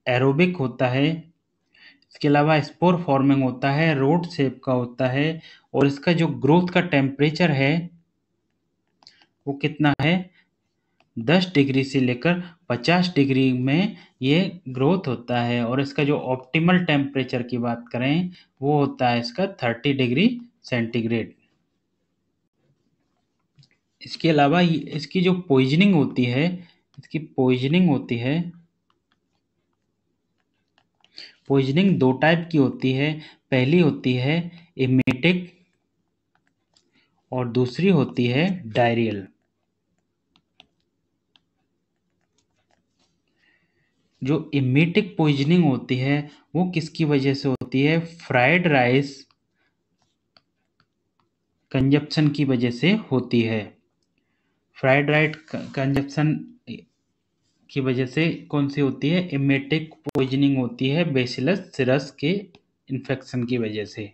एरोबिक होता है, इसके अलावा स्पोर फॉर्मिंग होता है, रोड शेप का होता है, और इसका जो ग्रोथ का टेम्परेचर है वो कितना है? 10 डिग्री से लेकर 50 डिग्री में ये ग्रोथ होता है। और इसका जो ऑप्टिमल टेम्परेचर की बात करें वो होता है इसका 30 डिग्री सेंटीग्रेड। इसके अलावा इसकी जो पॉइजनिंग होती है, इसकी पॉइजनिंग होती है, पॉइजनिंग दो टाइप की होती है। पहली होती है इमेटिक, और दूसरी होती है डायरियल। जो इमेटिक पॉइजनिंग होती है वो किसकी वजह से होती है? फ्राइड राइस कंजप्शन की वजह से होती है। फ्राइड राइस कंजप्शन की वजह से कौन सी होती है? इमेटिक पॉइजनिंग होती है बेसिलस सीरस के इन्फेक्शन की वजह से।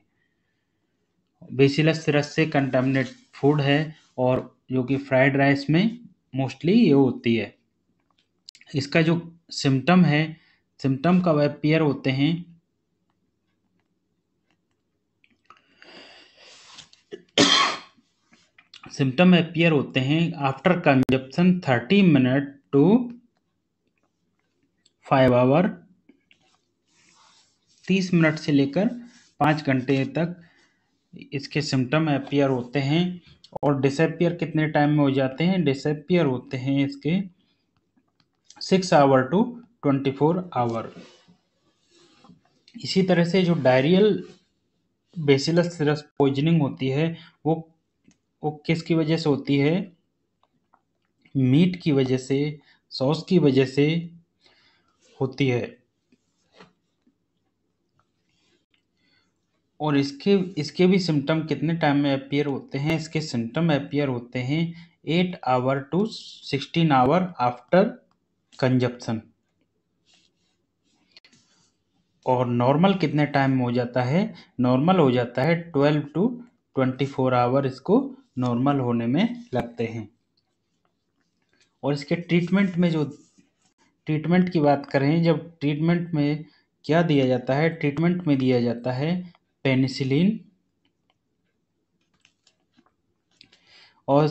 बेसिलस सीरस से कंटामिनेट फूड है और जो कि फ्राइड राइस में मोस्टली ये होती है। इसका जो सिम्टम है, सिम्टम कब अपीयर होते हैं? सिम्टम अपीयर होते हैं after consumption 30 minute to 5 hour, 30 minute से लेकर 5 घंटे तक इसके सिम्टम अपीयर होते हैं। और डिसअपियर कितने टाइम में हो जाते हैं? डिसअपियर होते हैं इसके 6 आवर टू 24 आवर। इसी तरह से जो डायरियल बेसिलस सीरस पॉइजनिंग होती है वो किसकी वजह से होती है? मीट की वजह से, सॉस की वजह से होती है। और इसके भी सिम्टम कितने टाइम में अपीयर होते हैं? इसके सिम्टम अपीयर होते हैं 8 hour to 16 hour after consumption. और नॉर्मल कितने टाइम में हो जाता है? नॉर्मल हो जाता है 12 टू 24 आवर इसको नॉर्मल होने में लगते हैं। और इसके ट्रीटमेंट में जो ट्रीटमेंट की बात करें, जब ट्रीटमेंट में क्या दिया जाता है? ट्रीटमेंट में दिया जाता है पेनिसिलिन और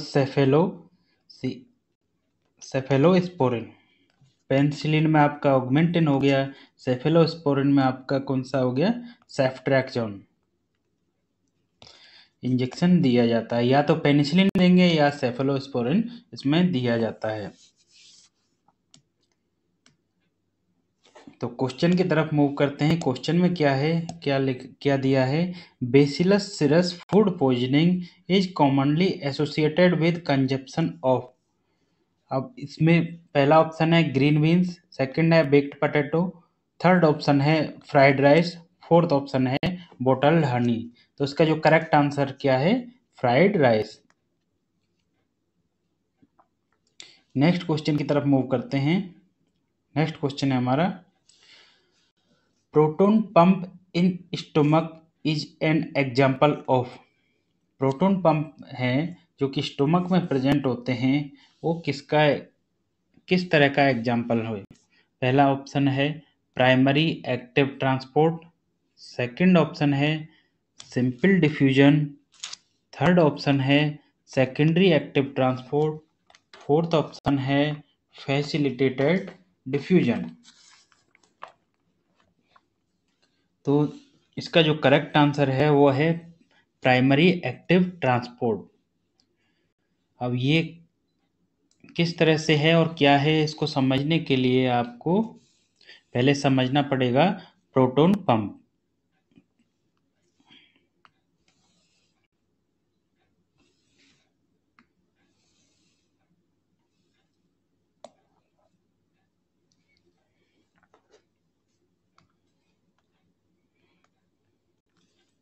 सेफेलोस्पोरिन। पेनिसिलिन में आपका ऑगमेंटिन हो गया, सेफेलोस्पोरिन में आपका कौन सा हो गया? सेफ्ट्रैक्सोन। इंजेक्शन दिया जाता है, या तो पेनिसिलिन देंगे या सेफेलोस्पोरिन इसमें दिया जाता है। तो क्वेश्चन की तरफ मूव करते हैं। क्वेश्चन में क्या है, क्या दिया है? Bacillus cereus food poisoning is commonly associated with consumption of. अब इसमें पहला ऑप्शन है ग्रीन बीन्स, सेकंड है बेक्ड पोटैटो, थर्ड ऑप्शन है फ्राइड राइस, फोर्थ ऑप्शन है बॉटल्ड हनी। तो इसका जो करेक्ट आंसर क्या है? Fried rice. नेक्स्ट क्वेश्चन की तरफ मूव करते हैं। नेक्स्ट क्वेश्चन है हमारा, proton pump in stomach is an example of. Proton pump है जो कि स्टोमक में प्रेजेंट होते हैं, वो किस तरह का एग्जाम्पल है? पहला ऑप्शन है primary active transport, second option है सिंपल डिफ्यूजन, थर्ड ऑप्शन है secondary active transport, fourth option है फैसिलिटेटेड डिफ्यूजन। तो इसका जो करेक्ट आंसर है वो है प्राइमरी एक्टिव ट्रांसपोर्ट। अब ये किस तरह से है और क्या है, इसको समझने के लिए आपको पहले समझना पड़ेगा proton pump.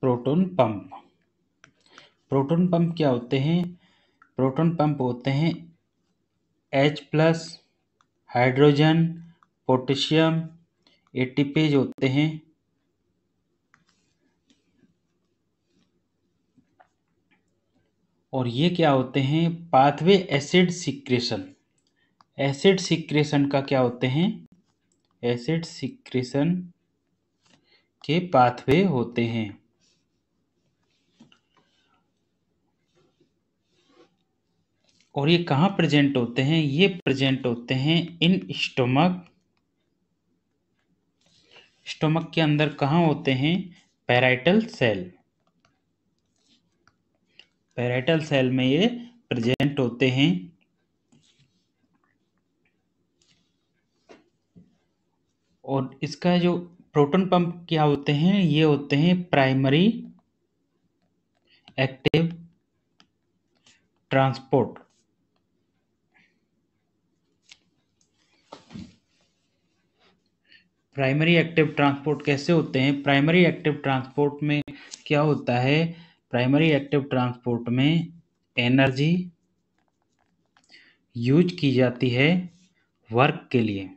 Proton pump, proton pump क्या होते हैं? प्रोटॉन पंप होते हैं H+ हाइड्रोजन, पोटेशियम, एटीपेज होते हैं। और ये क्या होते हैं? Pathway acid secretion. Acid secretion का क्या होते हैं? एसिड सीक्रेशन के पाथवे होते हैं। और ये कहाँ प्रेजेंट होते हैं? ये प्रेजेंट होते हैं इन स्टोमक। स्टोमक के अंदर कहाँ होते हैं? Parietal cell. पैराइटल सेल में ये प्रेजेंट होते हैं। और इसका जो प्रोटॉन पंप क्या होते हैं? ये होते हैं primary active transport. Primary active transport कैसे होते हैं? प्राइमरी एक्टिव ट्रांसपोर्ट में क्या होता है? प्राइमरी एक्टिव ट्रांसपोर्ट में एनर्जी यूज की जाती है वर्क के लिए।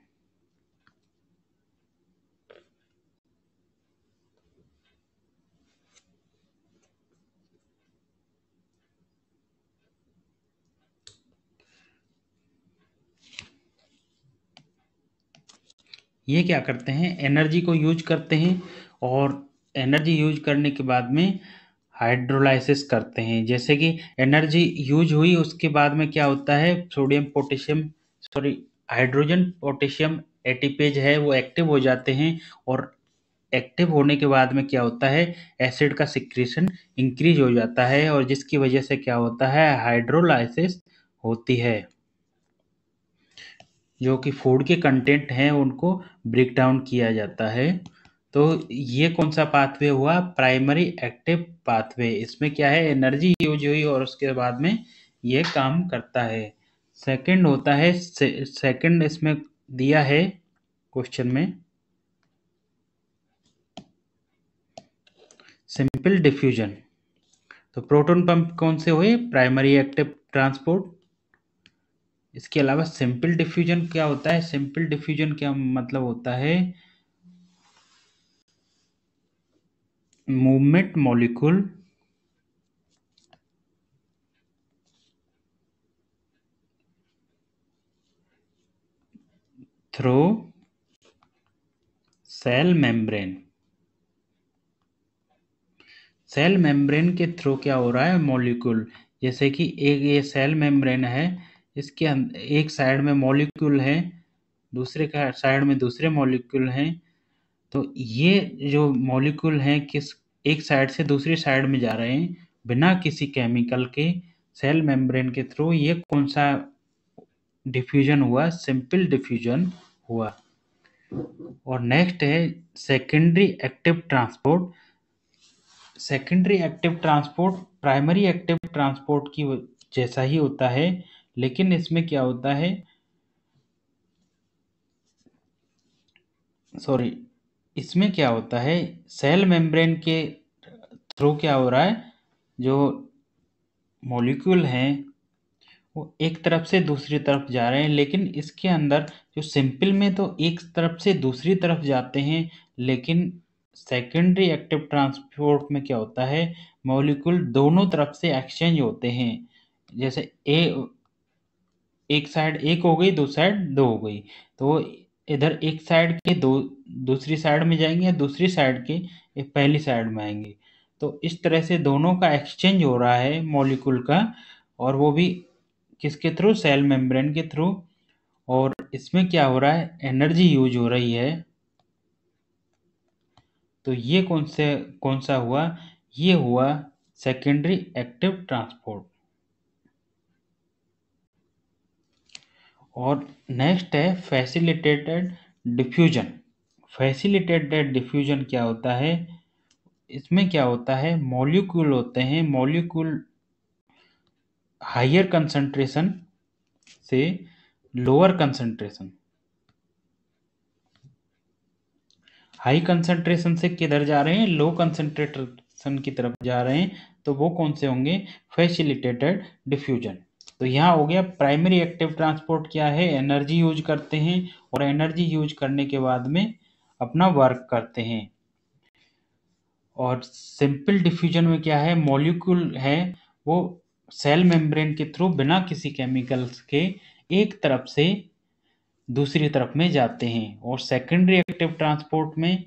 ये क्या करते हैं? एनर्जी को यूज करते हैं और एनर्जी यूज करने के बाद में हाइड्रोलाइसिस करते हैं। जैसे कि एनर्जी यूज हुई, उसके बाद में क्या होता है? Sodium potassium sorry hydrogen potassium ATPase है वो एक्टिव हो जाते हैं और एक्टिव होने के बाद में क्या होता है? एसिड का सिक्रीशन इंक्रीज हो जाता है और जिसकी वजह से क्या होता है? हाइड्रोलाइसिस होती है। जो कि फूड के कंटेंट हैं उनको ब्रेक डाउन किया जाता है। तो ये कौन सा पाथवे हुआ? Primary active pathway. इसमें क्या है? एनर्जी यूज हुई और उसके बाद में ये काम करता है। सेकंड होता है सेकंड इसमें दिया है क्वेश्चन में सिंपल डिफ्यूजन। तो प्रोटॉन पंप कौन से हुए? Primary active transport. इसके अलावा सिंपल डिफ्यूजन क्या होता है? सिंपल डिफ्यूजन क्या मतलब होता है? Movement molecule through cell membrane. Cell membrane के थ्रू क्या हो रहा है? मॉलिक्यूल, जैसे कि एक ये सेल मेम्ब्रेन है, इसके एक साइड में मॉलिक्यूल है, दूसरे का साइड में दूसरे मॉलिक्यूल हैं। तो ये जो मॉलिक्यूल हैं किस एक साइड से दूसरी साइड में जा रहे हैं बिना किसी केमिकल के सेल मेम्ब्रेन के थ्रू। ये कौन सा डिफ्यूजन हुआ? सिंपल डिफ्यूजन हुआ। और नेक्स्ट है secondary active transport. Secondary active transport primary active transport की जैसा ही होता है, लेकिन इसमें क्या होता है? सॉरी, इसमें क्या होता है? सेल मेम्ब्रेन के थ्रू क्या हो रहा है? जो मॉलिक्यूल हैं वो एक तरफ से दूसरी तरफ जा रहे हैं, लेकिन इसके अंदर जो सिंपल में तो एक तरफ से दूसरी तरफ जाते हैं, लेकिन सेकेंडरी एक्टिव ट्रांसपोर्ट में क्या होता है? मॉलिक्यूल दोनों तरफ से एक्सचेंज होते हैं। जैसे एक साइड एक हो गई, दो साइड दो हो गई, तो इधर एक साइड के दो दूसरी साइड में जाएंगे, दूसरी साइड के एक पहली साइड में आएंगे। तो इस तरह से दोनों का एक्सचेंज हो रहा है मॉलिक्यूल का, और वो भी किसके थ्रू? सेल मेम्ब्रेन के थ्रू। और इसमें क्या हो रहा है? एनर्जी यूज हो रही है। तो ये कौन सा हुआ? ये हुआ सेकेंडरी एक्टिव ट्रांसपोर्ट। और नेक्स्ट है फैसिलिटेटेड डिफ्यूजन। फैसिलिटेटेड डिफ्यूजन क्या होता है? इसमें क्या होता है? मॉलिक्यूल होते हैं, मॉलिक्यूल हायर कंसंट्रेशन से लोअर कंसंट्रेशन, हाई कंसंट्रेशन से किधर जा रहे हैं? लो कंसंट्रेशन की तरफ जा रहे हैं। तो वो कौन से होंगे? Facilitated diffusion. तो यहाँ हो गया प्राइमरी एक्टिव ट्रांसपोर्ट क्या है? एनर्जी यूज करते हैं और एनर्जी यूज करने के बाद में अपना वर्क करते हैं। और सिंपल डिफ्यूजन में क्या है? मॉलिक्यूल है वो सेल मेम्ब्रेन के थ्रू बिना किसी केमिकल्स के एक तरफ से दूसरी तरफ में जाते हैं। और सेकेंडरी एक्टिव ट्रांसपोर्ट में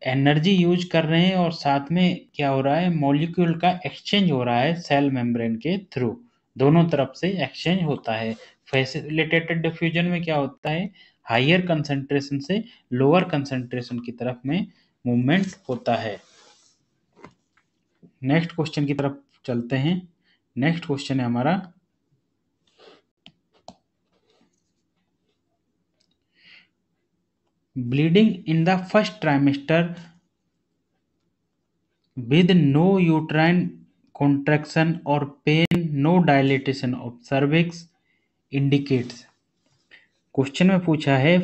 एनर्जी यूज कर रहे हैं और साथ में क्या हो रहा है? मॉलिक्यूल का एक्सचेंज हो रहा है सेल मेम्ब्रेन के थ्रू, दोनों तरफ से एक्सचेंज होता है। फैसिलिटेटेड डिफ्यूजन में क्या होता है? हायर कंसंट्रेशन से लोअर कंसंट्रेशन की तरफ में मूवमेंट होता है। नेक्स्ट क्वेश्चन की तरफ चलते हैं। नेक्स्ट क्वेश्चन है हमारा bleeding in the first trimester with no uterine contraction or pain, no dilatation of cervix indicates। Question में पूछा है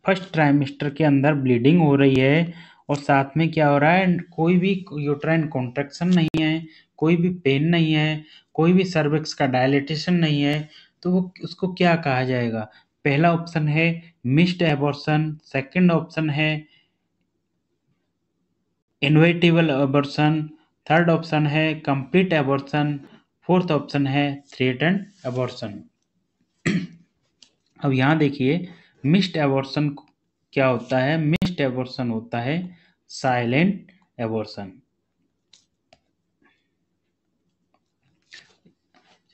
फर्स्ट ट्राइमेस्टर के अंदर ब्लीडिंग हो रही है और साथ में क्या हो रहा है, कोई भी यूट्राइन कॉन्ट्रैक्शन नहीं है, कोई भी पेन नहीं है, कोई भी सर्विक्स का डायलेटेशन नहीं है, तो वो उसको क्या कहा जाएगा। पहला ऑप्शन है मिस्ड एबॉर्शन, सेकंड ऑप्शन है इनवेटिबल एबॉर्शन, थर्ड ऑप्शन है कंप्लीट एबॉर्शन, फोर्थ ऑप्शन है थ्रेटन्ड एबॉर्शन। अब यहाँ देखिए मिस्ड एबॉर्शन क्या होता है। मिस्ड एबॉर्शन होता है साइलेंट एबॉर्शन।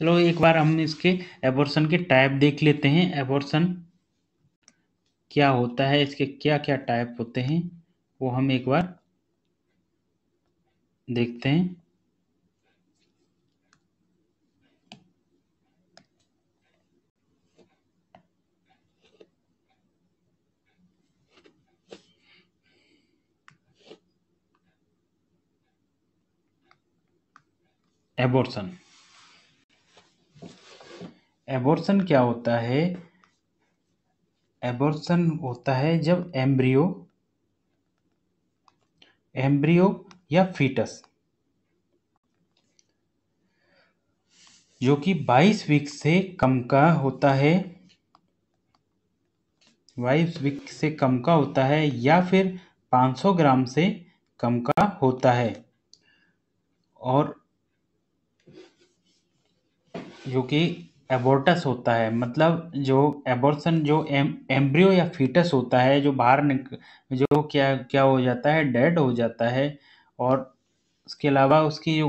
चलो एक बार हम इसके एबॉर्शन के टाइप देख लेते हैं। एबॉर्शन क्या होता है, इसके क्या क्या टाइप होते हैं वो हम एक बार देखते हैं। एबॉर्शन, एबॉर्शन क्या होता है। एबॉर्शन होता है जब एम्ब्रियो या फीटस जो कि 22 वीक से कम का होता है, 22 वीक से कम का होता है या फिर 500 ग्राम से कम का होता है, और जो कि एबॉर्टस होता है, मतलब जो एबॉर्शन जो एम्ब्रियो या फीटस होता है जो जो क्या क्या हो जाता है, डेड हो जाता है। और उसके अलावा उसकी जो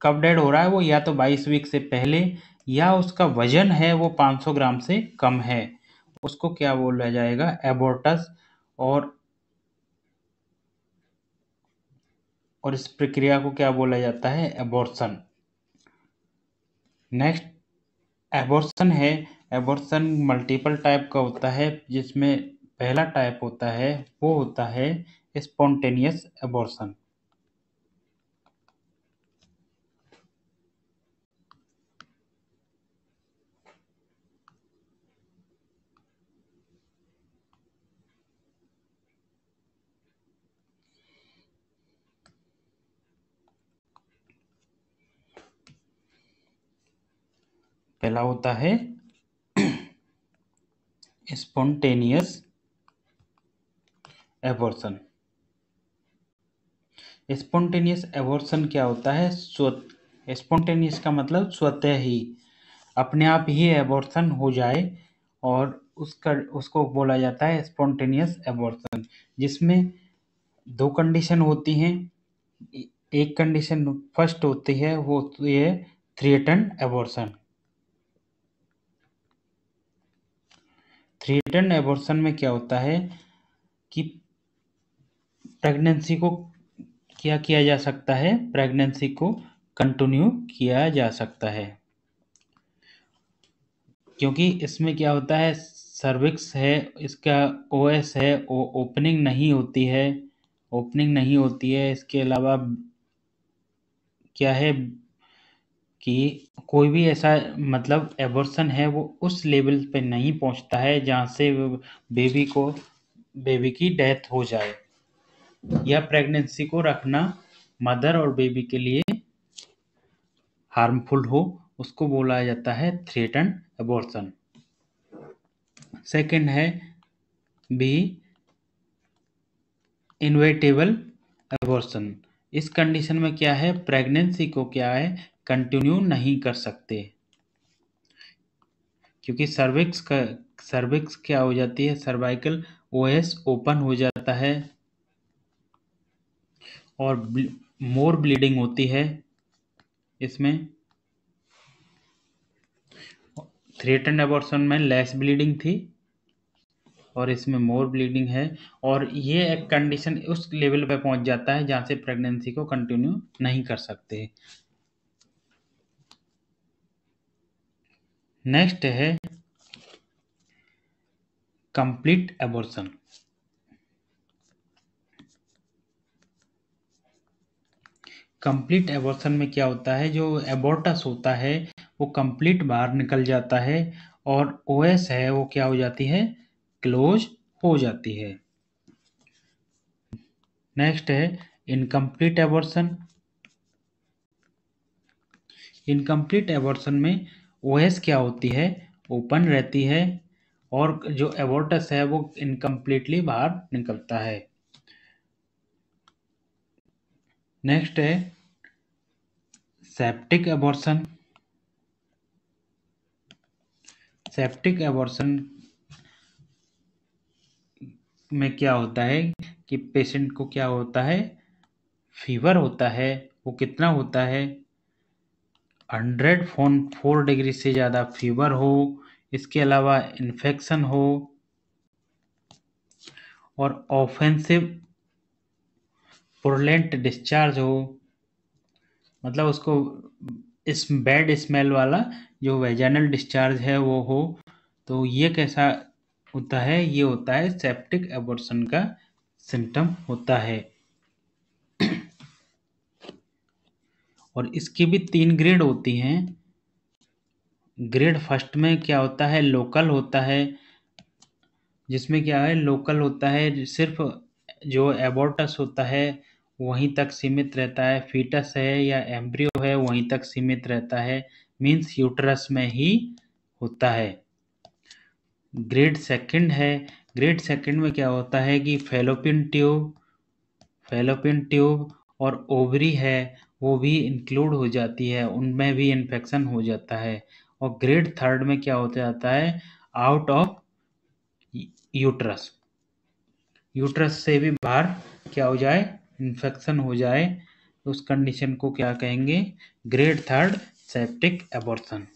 कब डेड हो रहा है वो या तो 22 वीक से पहले या उसका वजन है वो 500 ग्राम से कम है, उसको क्या बोला जाएगा, एबॉर्टस। और इस प्रक्रिया को क्या बोला जाता है, एबॉर्शन। नेक्स्ट एबॉर्शन है। एबॉर्शन मल्टीपल टाइप का होता है, जिसमें पहला टाइप होता है वो होता है स्पॉन्टेनियस एबॉर्शन। पहला होता है स्पॉन्टेनियस एबॉर्शन। स्पॉन्टेनियस एबॉर्शन क्या होता है, स्पॉन्टेनियस का मतलब स्वतः ही, अपने आप ही एबॉर्शन हो जाए, और उसको बोला जाता है स्पॉन्टेनियस एबॉर्शन, जिसमें दो कंडीशन होती हैं। एक कंडीशन फर्स्ट होती है वो होती है थ्रेटन्ड एबॉर्शन। थ्रेटन्ड एबॉर्शन में क्या होता है कि प्रेगनेंसी को क्या किया जा सकता है, प्रेगनेंसी को कंटिन्यू किया जा सकता है, क्योंकि इसमें क्या होता है, सर्विक्स है, इसका ओएस है, ओपनिंग नहीं होती है, ओपनिंग नहीं होती है। इसके अलावा क्या है कि कोई भी ऐसा मतलब एबॉर्शन है वो उस लेवल पे नहीं पहुंचता है जहां से बेबी की डेथ हो जाए या प्रेगनेंसी को रखना मदर और बेबी के लिए हार्मफुल हो, उसको बोला जाता है थ्रेटन्ड एबॉर्शन। सेकंड है बी इनवेटेबल एबॉर्शन। इस कंडीशन में क्या है, प्रेगनेंसी को क्या है कंटिन्यू नहीं कर सकते, क्योंकि सर्विक्स क्या हो जाती है, सर्वाइकल ओएस ओपन हो जाता है और मोर ब्लीडिंग होती है इसमें। थ्रेटन्ड एबॉर्शन में लेस ब्लीडिंग थी और इसमें मोर ब्लीडिंग है, और ये एक कंडीशन उस लेवल पे पहुंच जाता है जहां से प्रेगनेंसी को कंटिन्यू नहीं कर सकते। नेक्स्ट है कंप्लीट एबॉर्शन। कंप्लीट एबॉर्शन में क्या होता है, जो एबॉर्टस होता है वो कंप्लीट बाहर निकल जाता है और ओएस है वो क्या हो जाती है, क्लोज हो जाती है। नेक्स्ट है इनकम्प्लीट एबॉर्शन। इनकम्प्लीट एबॉर्शन में ओएस क्या होती है, ओपन रहती है और जो एबॉर्टस है वो इनकम्प्लीटली बाहर निकलता है। नेक्स्ट है सेप्टिक एबॉर्शन। सेप्टिक एबॉर्शन में क्या होता है कि पेशेंट को क्या होता है, फीवर होता है। वो कितना होता है, 104 डिग्री से ज़्यादा फीवर हो, इसके अलावा इन्फेक्शन हो और ऑफेंसिव पुरलेंट डिस्चार्ज हो, मतलब उसको इस बैड स्मेल वाला जो वेजाइनल डिस्चार्ज है वो हो। तो ये कैसा होता है, ये होता है सेप्टिक एबॉर्शन का सिम्टम होता है। और इसकी भी 3 ग्रेड होती हैं। ग्रेड फर्स्ट में क्या होता है, लोकल होता है, जिसमें क्या है, लोकल होता है सिर्फ जो एबॉर्टस होता है वहीं तक सीमित रहता है, फीटस है या एम्ब्रियो है वहीं तक सीमित रहता है, मीन्स यूट्रस में ही होता है। ग्रेड सेकंड है, ग्रेड सेकंड में क्या होता है कि फैलोपियन ट्यूब और ओवरी है वो भी इंक्लूड हो जाती है, उनमें भी इन्फेक्शन हो जाता है। और ग्रेड थर्ड में क्या हो जाता है, आउट ऑफ यूट्रस, यूट्रस से भी बाहर क्या हो जाए, इन्फेक्शन हो जाए, तो उस कंडीशन को क्या कहेंगे, grade third septic abortion.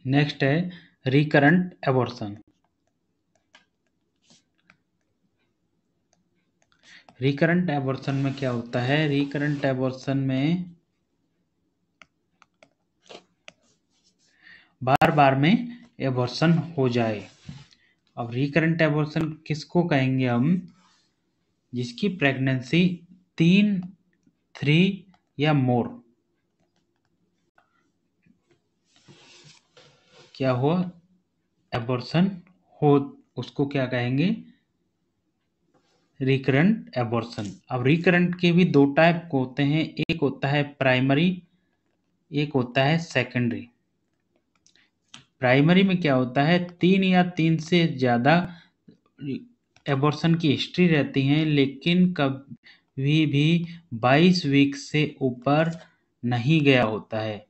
Next है रिकरेंट एबॉर्शन। रिकरेंट एबॉर्शन में क्या होता है, रिकरेंट एबॉर्शन में बार बार में एबॉर्शन हो जाए। अब रिकरेंट एबॉर्शन किसको कहेंगे हम, जिसकी प्रेगनेंसी 3 या मोर क्या हो, एबॉर्शन हो, उसको क्या कहेंगे, रिकरेंट एबॉर्शन। अब रिकरेंट के भी 2 टाइप होते हैं, एक होता है प्राइमरी, एक होता है सेकेंडरी। प्राइमरी में क्या होता है, 3 या 3 से ज़्यादा एबॉर्शन की हिस्ट्री रहती हैं, लेकिन कभी भी 22 वीक से ऊपर नहीं गया होता है।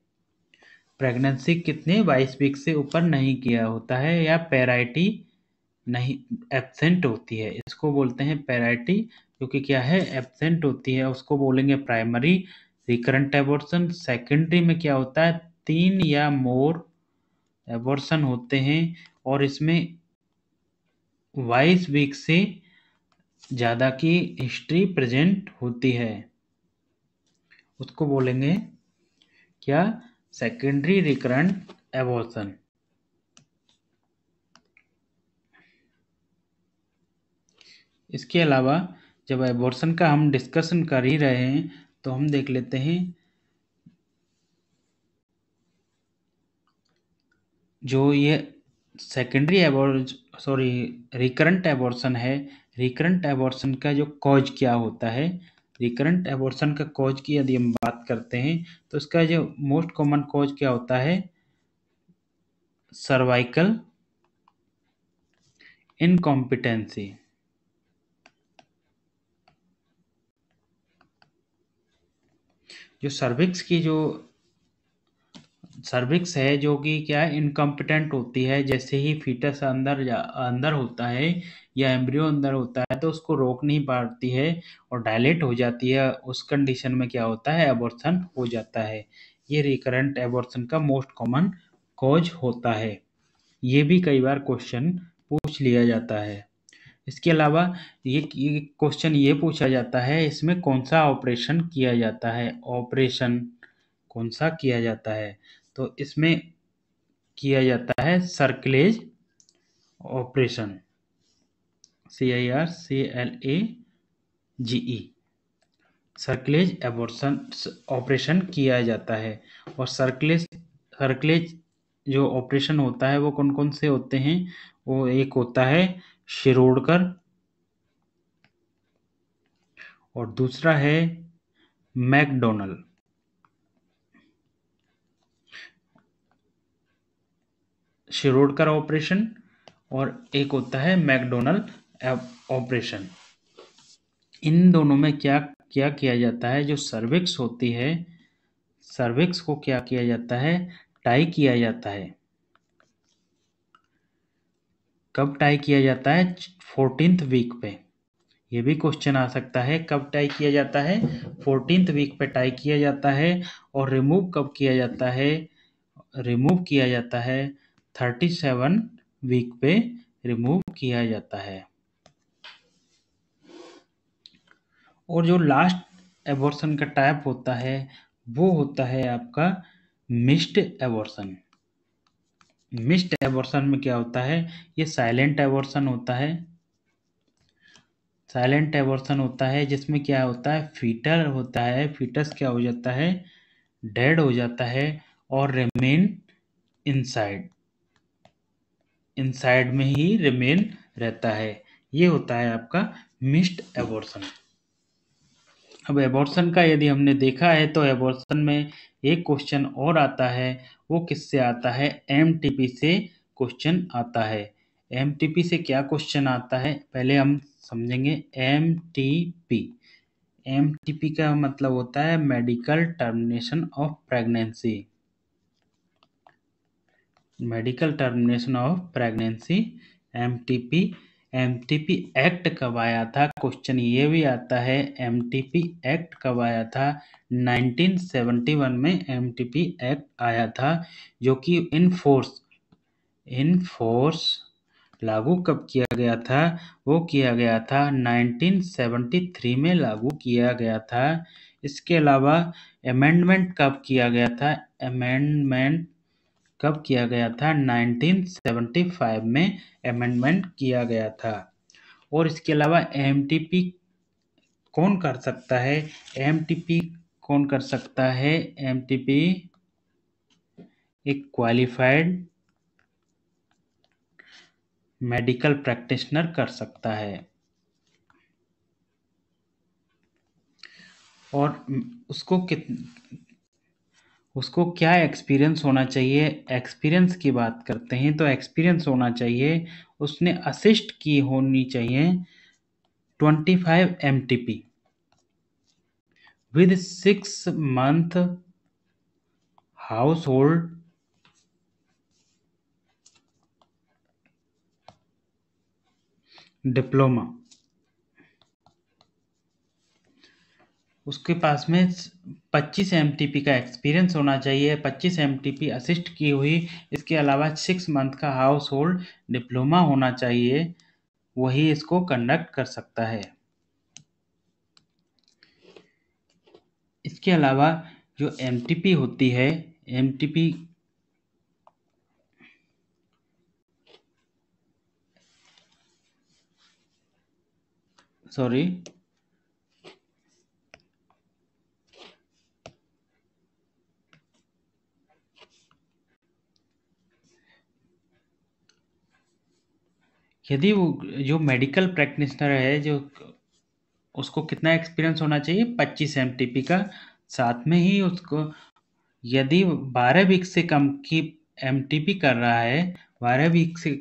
प्रेगनेंसी कितने 22 वीक से ऊपर नहीं किया होता है, या पैराइटी नहीं एब्सेंट होती है, इसको बोलते हैं पैराइटी, क्योंकि क्या है एब्सेंट होती है, उसको बोलेंगे प्राइमरी रिकरेंट एबॉर्शन। सेकेंडरी में क्या होता है, 3 या मोर एबॉर्शन होते हैं और इसमें 22 वीक से ज़्यादा की हिस्ट्री प्रेजेंट होती है, उसको बोलेंगे क्या, सेकेंडरी रिकरेंट एबॉर्शन। इसके अलावा जब एबॉर्शन का हम डिस्कशन कर ही रहे हैं तो हम देख लेते हैं जो ये सेकेंडरी रिकरेंट एबॉर्शन है, रिकरेंट एबॉर्शन का जो कॉज क्या होता है, रिकरेंट एबॉर्शन का कॉज की यदि हम बात करते हैं तो इसका जो मोस्ट कॉमन कॉज क्या होता है, सर्वाइकल इनकॉम्पिटेंसी। जो सर्विक्स है जो कि क्या है, इनकॉम्पिटेंट होती है, जैसे ही फीटस अंदर होता है या एम्ब्रियो अंदर होता है तो उसको रोक नहीं पाती है और डायलेट हो जाती है, उस कंडीशन में क्या होता है, एबॉर्शन हो जाता है। ये रिकरेंट एबॉर्शन का मोस्ट कॉमन कॉज होता है, ये भी कई बार क्वेश्चन पूछ लिया जाता है। इसके अलावा ये क्वेश्चन ये पूछा जाता है, इसमें कौन सा ऑपरेशन किया जाता है, ऑपरेशन कौन सा किया जाता है, तो इसमें किया जाता है cerclage operation, CIRCLAGE। Cerclage abortion operation किया जाता है। और सर्कलेज जो ऑपरेशन होता है वो कौन कौन से होते हैं? वो एक होता है शिरोडकर, और दूसरा है मैकडोनल। शिरोडकर ऑपरेशन और एक होता है मैकडोनल ऑपरेशन। इन दोनों में क्या क्या किया जाता है? जो सर्विक्स होती है, सर्विक्स को क्या किया जाता है? टाई किया जाता है। कब टाई किया जाता है? 14th वीक पे। ये भी क्वेश्चन आ सकता है, कब टाई किया जाता है? 14th वीक पे टाई किया जाता है। और रिमूव कब किया जाता है? रिमूव किया जाता है 37 वीक पे रिमूव किया जाता है। और जो लास्ट एबॉर्शन का टाइप होता है वो होता है आपका मिस्ड एबॉर्शन। मिस्ड एबॉर्शन में क्या होता है? ये साइलेंट एबॉर्शन होता है। साइलेंट एबॉर्शन होता है जिसमें क्या होता है? फीटर होता है, फीटस क्या हो जाता है? डेड हो जाता है और रिमेन इनसाइड, इनसाइड में ही रिमेन रहता है। ये होता है आपका मिस्ड एबॉर्शन। अब एबॉर्शन का यदि हमने देखा है तो एबॉर्शन में एक क्वेश्चन और आता है। वो किससे आता है? एमटीपी से क्वेश्चन आता है। एमटीपी से क्या क्वेश्चन आता है पहले हम समझेंगे। एमटीपी, एमटीपी का मतलब होता है medical termination of pregnancy. Medical termination of pregnancy, MTP. MTP act कब आया था? क्वेश्चन ये भी आता है, एमटीपी एक्ट कब आया था? 1971 में एमटीपी एक्ट आया था, जो कि इन फोर्स लागू कब किया गया था? वो किया गया था 1973 में लागू किया गया था। इसके अलावा अमेंडमेंट कब किया गया था? अमेंडमेंट कब किया गया था? 1975 में अमेंडमेंट किया गया था। और इसके अलावा एमटीपी कौन कर सकता है? एमटीपी कौन कर सकता है? एमटीपी एक क्वालिफाइड मेडिकल प्रैक्टिशनर कर सकता है। और उसको क्या एक्सपीरियंस होना चाहिए? एक्सपीरियंस की बात करते हैं तो एक्सपीरियंस होना चाहिए, उसने असिस्ट की होनी चाहिए 25 MTP with 6 month household diploma. उसके पास में 25 एमटीपी का एक्सपीरियंस होना चाहिए, 25 एमटीपी असिस्ट की हुई, इसके अलावा 6 मंथ का हाउस होल्ड डिप्लोमा होना चाहिए, वही इसको कंडक्ट कर सकता है। इसके अलावा जो एमटीपी होती है, एमटीपी सॉरी यदि वो जो मेडिकल प्रैक्टिशनर है, जो उसको कितना एक्सपीरियंस होना चाहिए? 25 एमटीपी का। साथ में ही उसको यदि 12 वीक से कम की एमटीपी कर रहा है, 12 वीक से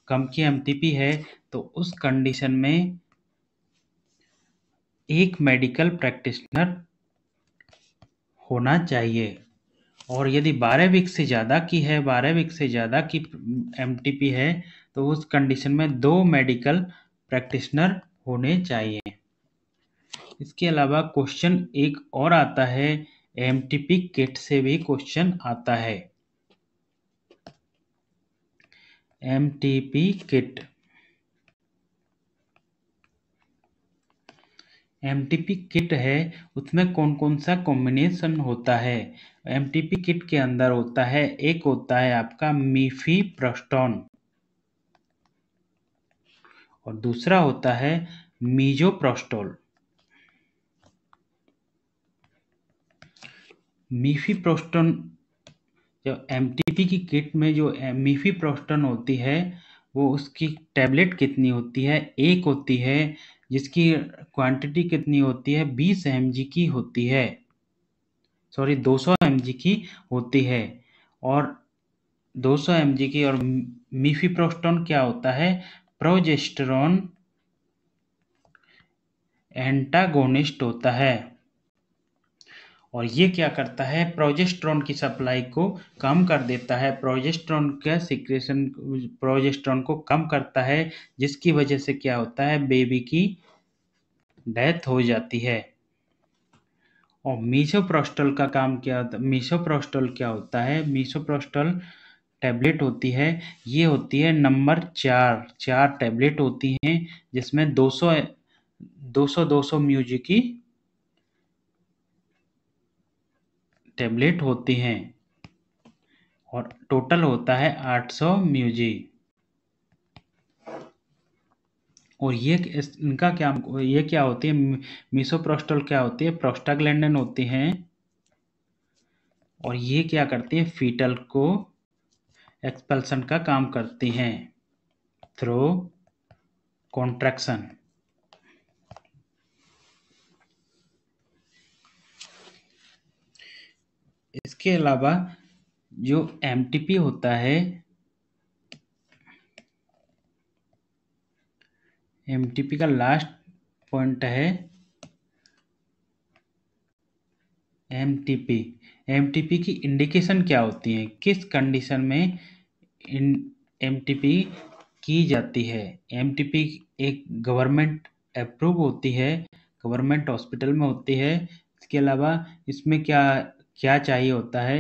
कम की एमटीपी है, तो उस कंडीशन में एक मेडिकल प्रैक्टिशनर होना चाहिए। और यदि 12 वीक से ज़्यादा की है, 12 वीक से ज़्यादा की एमटीपी है, तो उस कंडीशन में 2 मेडिकल प्रैक्टिशनर होने चाहिए। इसके अलावा क्वेश्चन एक और आता है, एमटीपी किट से भी क्वेश्चन आता है। एमटीपी किट, एमटीपी किट है, उसमें कौन कौन सा कॉम्बिनेशन होता है? एमटीपी किट के अंदर होता है, एक होता है आपका मीफीप्रोस्टोन और दूसरा होता है मीजोप्रोस्टोल। मीफीप्रोस्टोन, जो एमटीपी की किट में जो मीफीप्रोस्टोन होती है वो उसकी टैबलेट कितनी होती है? 1 होती है, जिसकी क्वांटिटी कितनी होती है? 20 mg की होती है, सॉरी 200 mg की होती है। और 200 mg की। और मीफीप्रोस्टोन क्या होता है? प्रोजेस्टेरोन एंटागोनिस्ट होता है। और ये क्या करता है? प्रोजेस्टेरोन की सप्लाई को कम कर देता है, प्रोजेस्टेरोन का सिक्रेशन प्रोजेस्टेरोन को कम करता है, जिसकी वजह से क्या होता है? बेबी की डेथ हो जाती है। और मीसोप्रोस्टल का काम क्या होता है? मीसोप्रोस्टल क्या होता है? मीसोप्रोस्टल टैबलेट होती है, ये होती है नंबर 4 टैबलेट होती हैं, जिसमें 200 म्यूजी की टैबलेट होती हैं और टोटल होता है 800 म्यूजी। और इनका क्या, ये क्या होती है? मीसोप्रोस्टल क्या होती है? प्रोस्टाग्लैंडिन होती हैं। और ये क्या करती है? फीटल को एक्सपल्सन का काम करती हैं थ्रू कॉन्ट्रैक्शन। इसके अलावा जो एमटीपी होता है, एमटीपी का लास्ट पॉइंट है एमटीपी। एमटीपी की इंडिकेशन क्या होती है? किस कंडीशन में एमटीपी की जाती है? एमटीपी एक गवर्नमेंट अप्रूव होती है, गवर्नमेंट हॉस्पिटल में होती है। इसके अलावा इसमें क्या क्या चाहिए होता है?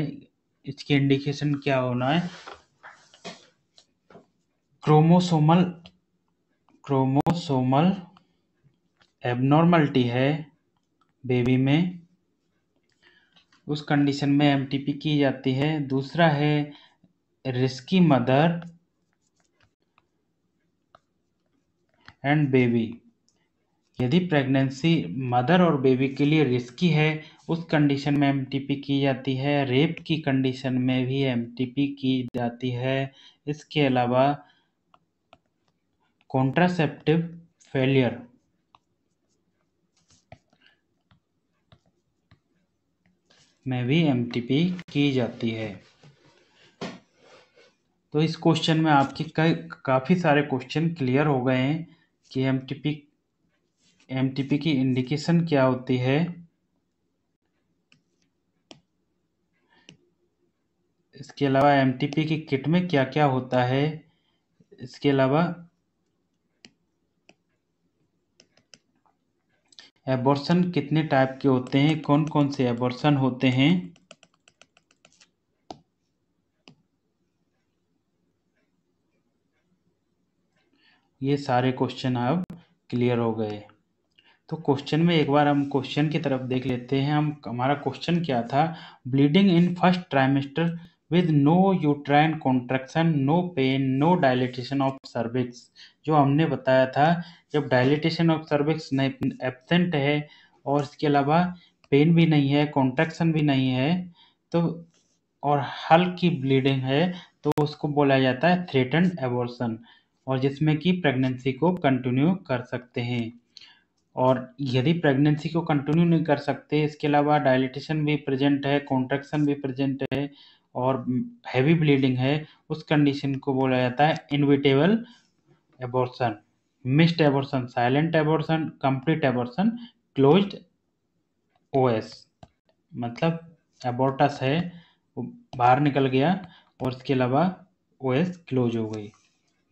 इसकी इंडिकेशन क्या होना है? क्रोमोसोमल एबनॉर्मलिटी है बेबी में, उस कंडीशन में एमटीपी की जाती है। दूसरा है रिस्की मदर एंड बेबी। यदि प्रेगनेंसी मदर और बेबी के लिए रिस्की है, उस कंडीशन में एमटीपी की जाती है। रेप की कंडीशन में भी एमटीपी की जाती है। इसके अलावा कॉन्ट्रासेप्टिव फेलियर में भी एमटीपी की जाती है। तो इस क्वेश्चन में आपके काफ़ी सारे क्वेश्चन क्लियर हो गए हैं कि एमटीपी की इंडिकेशन क्या होती है, इसके अलावा एमटीपी की किट में क्या क्या होता है, इसके अलावा एबॉर्शन कितने टाइप के होते हैं, कौन कौन से एबॉर्शन होते हैं, ये सारे क्वेश्चन अब क्लियर हो गए। तो क्वेश्चन में एक बार हम क्वेश्चन की तरफ देख लेते हैं। हमारा क्वेश्चन क्या था? Bleeding in first trimester with no uterine contraction, no pain, no dilatation of cervix. जो हमने बताया था, जब डायलिटेशन ऑफ सर्विक्स एब्सेंट है और इसके अलावा पेन भी नहीं है, कॉन्ट्रैक्शन भी नहीं है, तो और हल्की ब्लीडिंग है, तो उसको बोला जाता है थ्रेटन्ड एबॉर्शन, और जिसमें कि प्रेगनेंसी को कंटिन्यू कर सकते हैं। और यदि प्रेगनेंसी को कंटिन्यू नहीं कर सकते, इसके अलावा डायलिटेशन भी प्रेजेंट है, कॉन्ट्रैक्शन भी प्रेजेंट है और हैवी ब्लीडिंग है, उस कंडीशन को बोला जाता है inevitable abortion, missed abortion, silent abortion, complete abortion, closed OS. मतलब एबॉर्टस है, वो बाहर निकल गया और इसके अलावा ओएस क्लोज हो गई।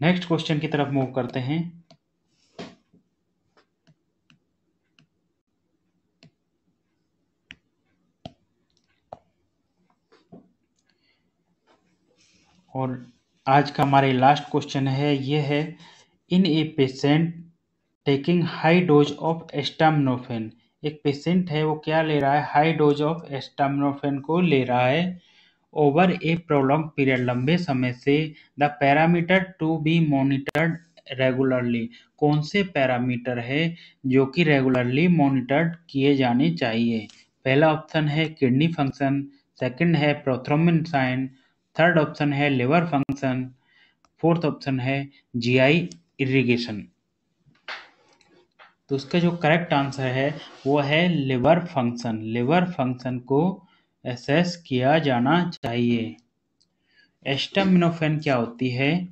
नेक्स्ट क्वेश्चन की तरफ मूव करते हैं। और आज का हमारे लास्ट क्वेश्चन है, ये है in a patient taking high dose of acetaminophen. एक पेशेंट है, वो क्या ले रहा है? हाई डोज ऑफ एस्टामिनोफेन को ले रहा है ओवर ए प्रोलॉन्ग पीरियड, लंबे समय से। The parameter to be monitored regularly. कौन से पैरामीटर है जो कि रेगुलरली मॉनिटर्ड किए जाने चाहिए? पहला ऑप्शन है किडनी फंक्शन, सेकंड है प्रोथ्रोम्बिन साइन, थर्ड ऑप्शन है लिवर फंक्शन, फोर्थ ऑप्शन है जीआई इरिगेशन। तो उसका जो करेक्ट आंसर है वो है लिवर फंक्शन। लिवर फंक्शन को एसेस किया जाना चाहिए। एस्टामिनोफेन क्या होती है?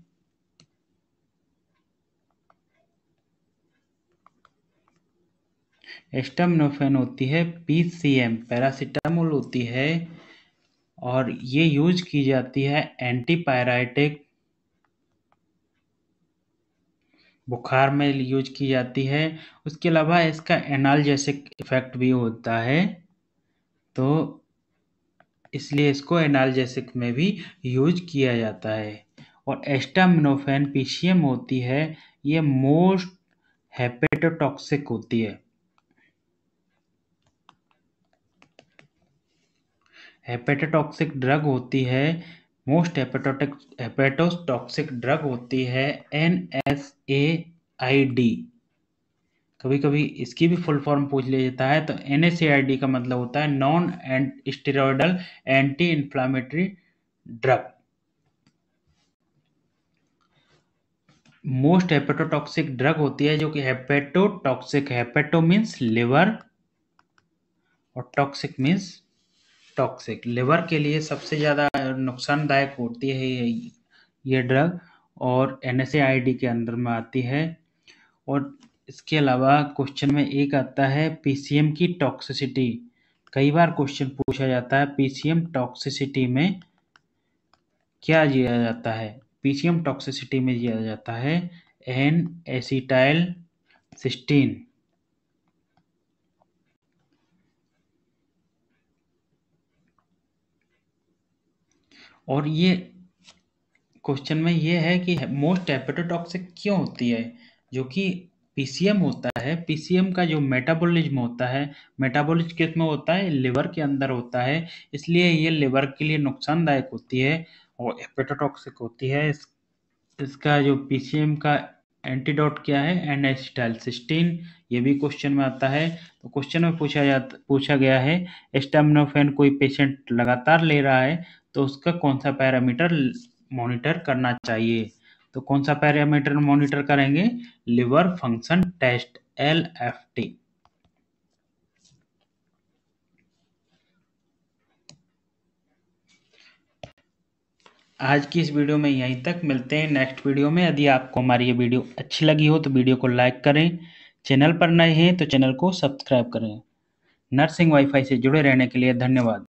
एस्टामिनोफेन होती है पीसीएम, पैरासीटामोल होती है, और ये यूज की जाती है एंटीपायराइटिक, बुखार में यूज की जाती है। उसके अलावा इसका एनाल्जेसिक इफेक्ट भी होता है, तो इसलिए इसको एनाल्जेसिक में भी यूज किया जाता है। और एस्टामिनोफेन पीसीएम होती है, ये मोस्ट हेपेटोटॉक्सिक होती है। हेपेटोटॉक्सिक ड्रग होती है, मोस्ट हेपेटोटॉक्सिक ड्रग होती है NSAID। कभी कभी इसकी भी फुल फॉर्म पूछ लिया जाता है, तो NSAID का मतलब होता है non steroidal anti inflammatory drug. Most hepatotoxic drug होती है जो कि हेपेटोटॉक्सिक, हेपेटो मीन्स लिवर और टॉक्सिक मीन्स टॉक्सिक। लिवर के लिए सबसे ज़्यादा नुकसानदायक होती है ये ड्रग, और NSAID के अंदर में आती है। और इसके अलावा क्वेश्चन में एक आता है पीसीएम की टॉक्सिसिटी। कई बार क्वेश्चन पूछा जाता है पीसीएम टॉक्सिसिटी में क्या दिया जाता है। पीसीएम टॉक्सिसिटी में दिया जाता है एन एसिटाइल सिस्टीन। और ये क्वेश्चन में ये है कि मोस्ट हेपेटोटॉक्सिक क्यों होती है, जो कि पीसीएम होता है। पीसीएम का जो मेटाबॉलिज्म होता है, मेटाबॉलिज्म किस में होता है? लिवर के अंदर होता है, इसलिए ये लिवर के लिए नुकसानदायक होती है और हेपेटोटॉक्सिक होती है। इसका जो पीसीएम का एंटीडोट क्या है? N acetylcysteine. ये भी क्वेश्चन में आता है। तो क्वेश्चन में पूछा गया है एस्टामिनोफेन कोई पेशेंट लगातार ले रहा है तो उसका कौन सा पैरामीटर मॉनिटर करना चाहिए। तो कौन सा पैरामीटर मॉनिटर करेंगे? Liver function test, LFT। आज की इस वीडियो में यहीं तक, मिलते हैं नेक्स्ट वीडियो में। यदि आपको हमारी ये वीडियो अच्छी लगी हो तो वीडियो को लाइक करें, चैनल पर नए हैं तो चैनल को सब्सक्राइब करें। नर्सिंग वाईफाई से जुड़े रहने के लिए धन्यवाद।